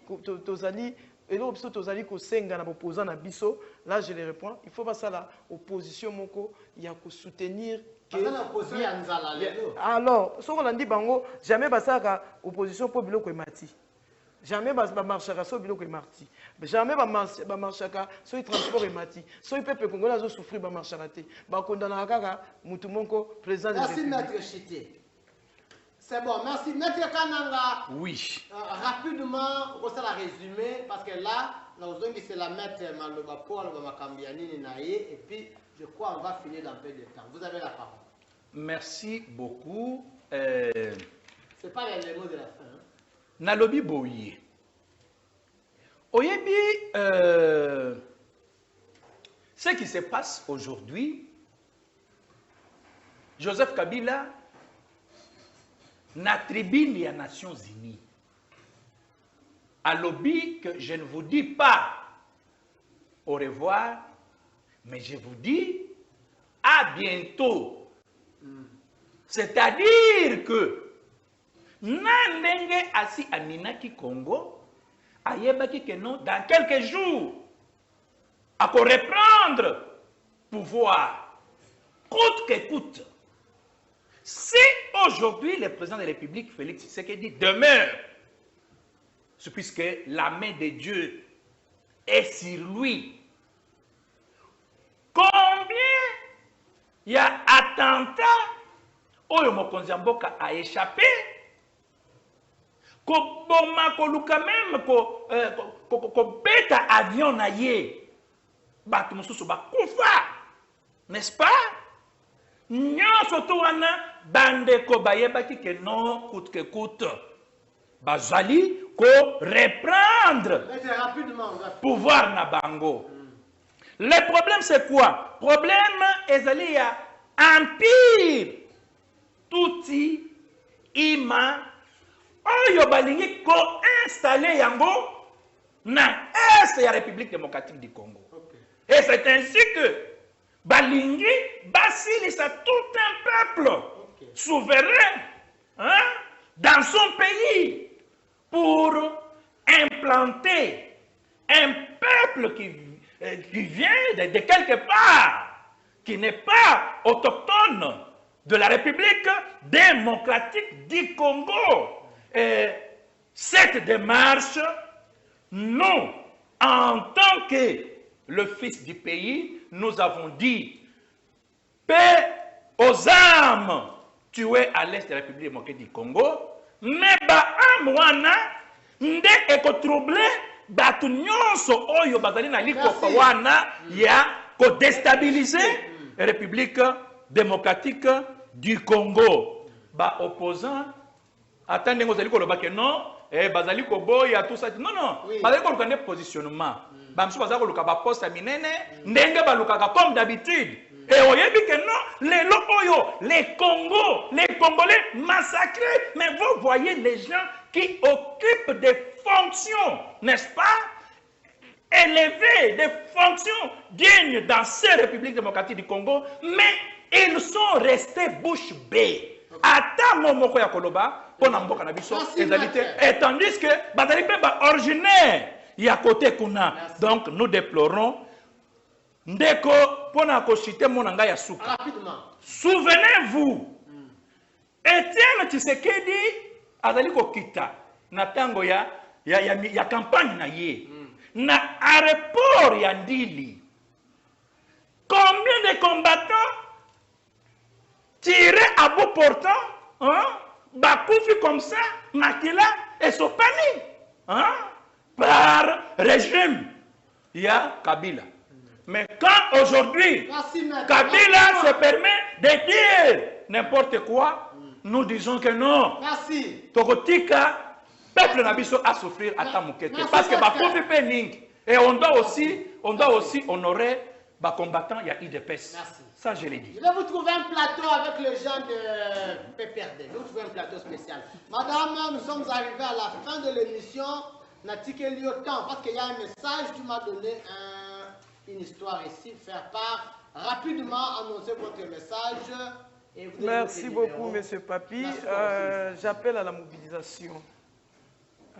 et là biso tozali ko senga na opposant na biso, là je les réponds, il faut pas ça la opposition moko ya ko soutenir que alors ce qu'on a dit bango jamais basaka opposition pour biloko emati. Jamais ba marchera so biloko emarti. Jamais ba marchaka so transport emati. So peuple congolais azo souffrir ba marchera te. Ba condamna kaka mutu monko président de la République. Merci Maître Chité. C'est bon, merci Maître Kananga. Oui. Rapidement, on va la résumer parce que là, nous avons dit c'est la Maître Maloba Paul Makambiani Naye et puis je crois on va finir dans peu de temps. Vous avez la parole. Merci beaucoup. C'est pas les mots de la fin. Hein? Nalobi boye. Oyebi, ce qui se passe aujourd'hui, Joseph Kabila na tribune des Nations Unies. À lobby que je ne vous dis pas au revoir, mais je vous dis à bientôt. C'est-à-dire que Nandenge assi Aminaki Congo, ayebaki que non, dans quelques jours, à reprendre pouvoir, coûte que coûte. Si aujourd'hui le président de la République, Félix Tshisekedi, demeure, c'est puisque la main de Dieu est sur lui. Combien il y a attentat où Mokonzi Mboka a échappé, ko boma ko luka même ko beta avion na ye batu mususu bakufa, n'est-ce pas? Nyonso to wana bande ko bayebaki ke non coûte que coûte bazali ko reprendre pouvoir na bango. Le problème c'est quoi? Problème ezali ya empire touti ima oyo balingi ko installer yango na est ya République démocratique du Congo. Et c'est ainsi que balingi basilisa tout un peuple souverain, hein, dans son pays pour implanter un peuple qui vient de quelque part, qui n'est pas autochtone de la République démocratique du Congo. Et cette démarche, nous, en tant que le fils du pays, nous avons dit paix aux âmes tuées à l'est de la République démocratique du Congo, mais âme wana nde eko troublé batu nyonso oyo bazali na likofa wana ya ko déstabiliser la République démocratique du Congo. Ba opposant attendez ngozali ko loba ke non bazali ko boya tout ça non non bazali ko luka ne positionnement bamsu bazali ko luka ba poste minene ndenge balukaka comme d'habitude. Et oyebi que non, les Congolais massacrés, mais vous voyez les gens qui occupent des fonctions, n'est-ce pas, élevées, des fonctions dignes dans ces républiques démocratiques du Congo, mais ils sont restés bouche bée. Ata momoko ya koloba, pona mboka na biso, et tandis que bazali pe ba originaire ya côté kuna. Donc nous déplorons ndeko pona ko citer mon anga ya suka. Rapidement. Souvenez-vous, Etienne Tshisekedi azali ko kita na tango ya campagne na ye. Na aéroport ya Ndili. Combien de combattants tirés à bout portant, hein, bakoufi comme ça, Makila et Sopani, hein, par régime ya Kabila. Mais quand aujourd'hui, Kabila se permet de dire n'importe quoi, nous disons que non. Merci. Tokotika, peuple nabiso a souffrir à Tamukete. Parce que Bakofi Pening. Et on doit aussi honorer les combattants, il y a IDPS. Ça, je l'ai dit. Je vais vous trouver un plateau avec les gens de PPRD. Je vais vous trouver un plateau spécial. Madame, nous sommes arrivés à la fin de l'émission. Natike Lyotan, parce qu'il y a un message, tu m'as donné une histoire ici, faire part, rapidement annoncer votre message. Et vous merci beaucoup, monsieur Papi. J'appelle à la mobilisation,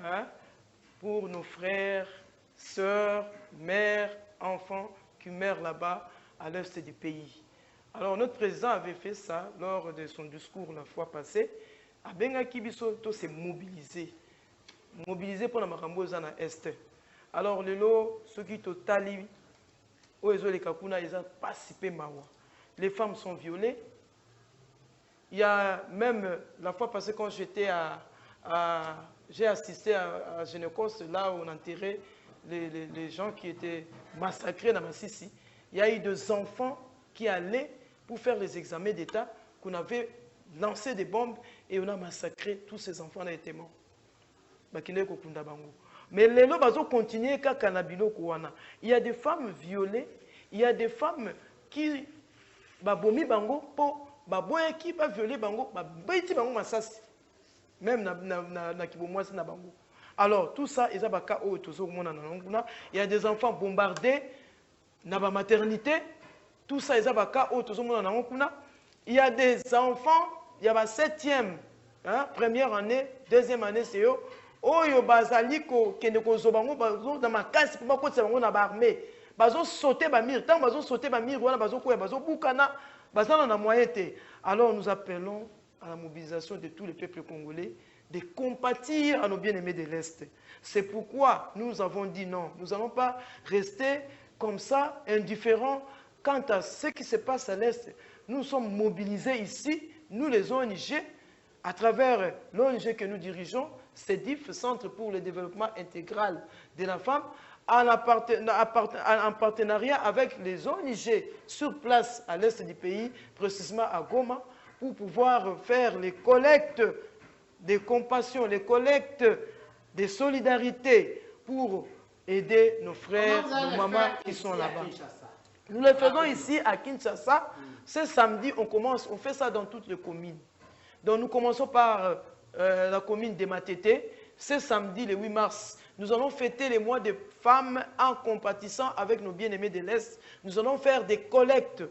hein, pour nos frères, sœurs, mères, enfants qui meurent là-bas à l'est du pays. Alors notre président avait fait ça lors de son discours la fois passée. Abenga Kibiso s'est mobilisé. Mobilisé pour la Marambosa na Est. Alors ceux qui totali les femmes sont violées. Il y a même, la fois passée, quand j'étais j'ai assisté à Génocos, là où on enterrait les gens qui étaient massacrés dans Massissi. Il y a eu des enfants qui allaient pour faire les examens d'État, qu'on avait lancé des bombes et on a massacré tous ces enfants, on a été morts. Mais les gens vont continuer à Kanabilo Kouana. Il y a des femmes violées, il y a des femmes qui babomi bango pour baboye qui va violer bango, baboiti bango masasi. même na kibomwasi na bango. Alors tout ça ils ont cas où il y a des enfants bombardés na ba maternité, tout ça ils ont cas où il y a des enfants, il y a ba 7e, hein, première année, deuxième année c'est eux oyo bazali ko kende ko zobango bazo dans ma casse pour ko tsebango na ba armée bazo sauter ba mur tant bazo sauter ba mur wana bazo ko bazo bukana bazana na moyen té. Alors nous appelons à la mobilisation de tous les peuples congolais de compatir à nos bien-aimés de l'Est. C'est pourquoi nous avons dit non, nous n'allons pas rester comme ça indifférents quant à ce qui se passe à l'Est. Nous sommes mobilisés ici, nous les ONG, à travers l'ONG que nous dirigeons, CEDIF, Centre pour le développement intégral de la femme, en partenariat avec les ONG sur place à l'est du pays, précisément à Goma, pour pouvoir faire les collectes de compassion, les collectes de solidarité pour aider nos frères, nos mamans qui sont là-bas. Nous le faisons ici à Kinshasa. Ce samedi, on fait ça dans toutes les communes. Donc nous commençons par la commune de Matete. Ce samedi, le 8 mars, nous allons fêter les mois des femmes en compatissant avec nos bien-aimés de l'Est. Nous allons faire des collectes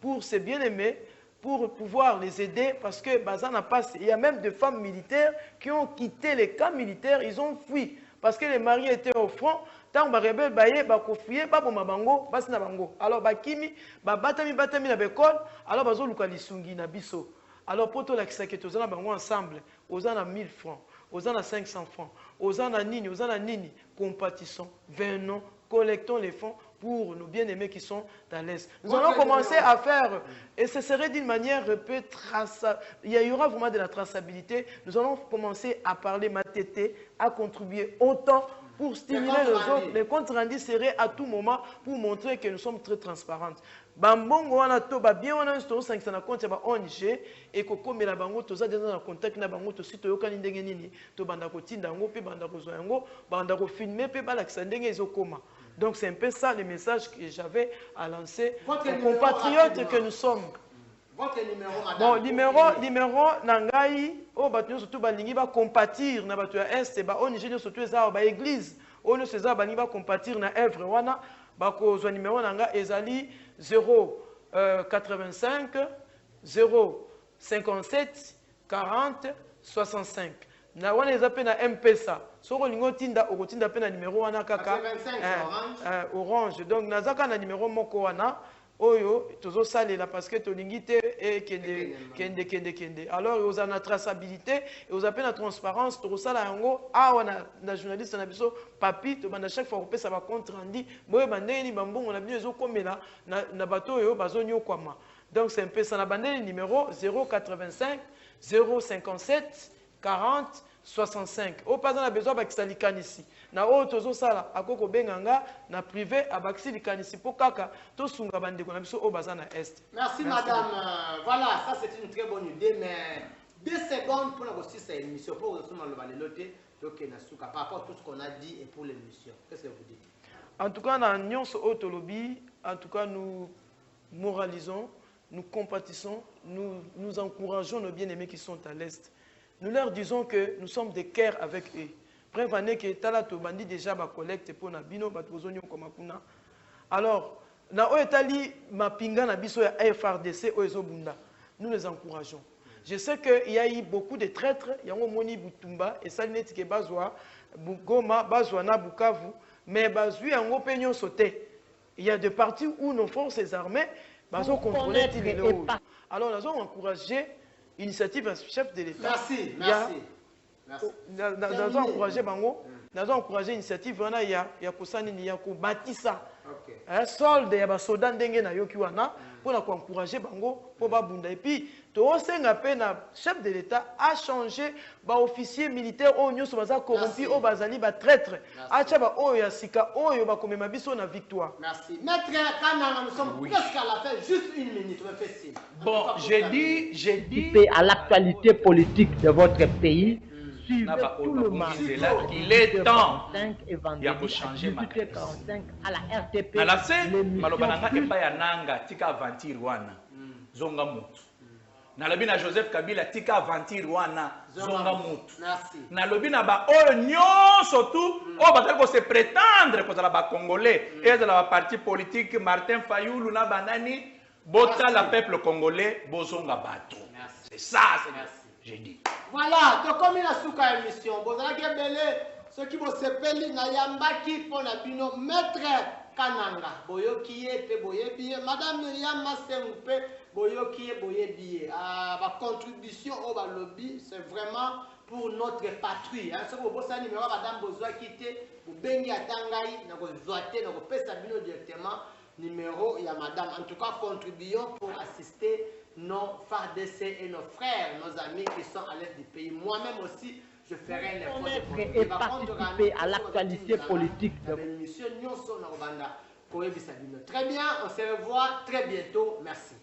pour ces bien-aimés, pour pouvoir les aider, parce que Bazana passe. Il y a même des femmes militaires qui ont quitté les camps militaires, ils ont fui, parce que les maris étaient au front. Tant que les rebelles baillé, bakofouye, ba boma bango, basi na bango. Alors bakimi, batami na bekol, alors bazo luka lisungi na biso. Alors pour tout l'accès que tous bango ensemble, aux en a 1000 francs, aux en a 500 francs, aux en a nini, compatissons, venons, collectons les fonds pour nos bien-aimés qui sont dans l'Est. Nous allons commencer à faire, et ce serait d'une manière un peu traçable, il y aura vraiment de la traçabilité. Nous allons commencer à parler Matete, à contribuer autant pour stimuler les autres. Les comptes rendus seraient à tout moment pour montrer que nous sommes très transparentes. Bambongo wana to ba bien wana sto 500 na compte ba ONG et ko komela bango to za dans contact na bango to sito yokani ndenge nini to banda ko tinda ngo pe banda ko zo ngo banda ko filmer pe ba lakisa ndenge ezokoma. Donc c'est un peu ça le message que j'avais à lancer aux compatriotes que nous sommes. Votre numéro, madame? Bon, numéro nangai o batu surtout balingi ba compatir na batu ya est ba ONG surtout eza ba église on se za balingi ba compatir na œuvre wana ba ko zo numéro nanga ezali 085 057 40 65. Na wana eza pe na M-Pesa. Soko lingo tinda okotinda pe na numéro wana kaka orange. Donc nazaka na numéro moko wana oyo tozo salela parce que tolingi te e kende. Alors ils ont la traçabilité et ils ont la transparence to sala yango awa na journaliste na biso papi to banda chaque fois ko pesa ba compte rendu boye bandeni bambongo na biso komela na bato oyo bazonyo kwama. Donc c'est un peu ça na bandeni numéro 085 057 40 65. Au pas a besoin d'Axali Kanisi. Na o tozo sala akoko benganga na privé abaxili Kanisi pour kaka to sunga bande ko na biso o bazana est. Merci madame. Voilà, ça c'est une très bonne idée mais 2 secondes pour la cette émission pour recevoir le baleloté donc na suka par rapport à tout ce qu'on a dit et pour l'émission. Qu'est-ce que vous dites? En tout cas na nyonso autolobi, en tout cas nous moralisons, nous compatissons, nous encourageons nos bien-aimés qui sont à l'est. Nous leur disons que nous sommes des cœurs avec eux. Prévenez que Talato bandi déjà ba collecte pour na bino batozonyo komakuna. Alors, na oetali mapinga na biso ya FRDC oezobunda. Nous les encourageons. Je sais qu'il y a eu beaucoup de traîtres, yango moni Butumba et Salineti ke bazwa Goma, bazwa na Bukavu, mais bazui yango penyo sauté. Il y a des parties où nos forces armées bazo contrôler Tiléo. Alors nous avons encouragé initiative chef de l'État. Merci. Nous avons encouragé Bango, nous avons encouragé l'initiative wana ya kosani ni ya ko batisa. Un solde ya ba soda ndenge na yoki wana pour encourager Bango pour ba bunda et puis to senga pe na chef de l'État a changé ba officier militaire o nyoso baza corrompu o bazali ba traître. Acha ba o ya sika o yo ba komema biso na victoire. Merci. Maître Kananga, nous sommes presque à la fin, juste une minute, on fait signe. Bon, j'ai dit à l'actualité politique de votre pays. Suivez tout le match. Il est temps. Il y a pour changer ma à la RTP. À la scène, malobananga epa ya nanga tika aventure wana. Zonga mutu. nalobi na Joseph Kabila tika aventure wana zonga mutu. Merci. Nalobi na ba oyo nyonso tu o batali ko se prétendre ko la ba congolais et de la parti politique Martin Fayulu na banani bota la peuple congolais bozonga bato. C'est ça, j'ai dit. Voilà, donc comme il a souka émission, bozala kebele ceux qui vont s'appeler na yambaki pour la bino maître Kananga boyoki pe boyebi madame Yama Sengupe boyoki boyebi ba contribution au ba lobby c'est vraiment pour notre patrie hein ce que vous ça numéro madame bozwa quitter bu bengi atangai na ko zoate na ko pesa bino directement numéro ya madame en tout cas contribuons pour assister nos FARDC et nos frères nos amis qui sont à l'est du pays moi-même aussi je ferai l'effort et participer à l'actualité politique de l'émission. Très bien, on se revoit très bientôt. Merci.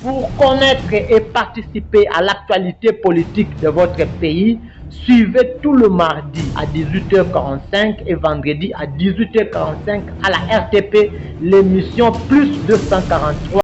Pour connaître et participer à l'actualité politique de votre pays, suivez tout le mardi à 18h45 et vendredi à 18h45 à la RTP l'émission Plus 243.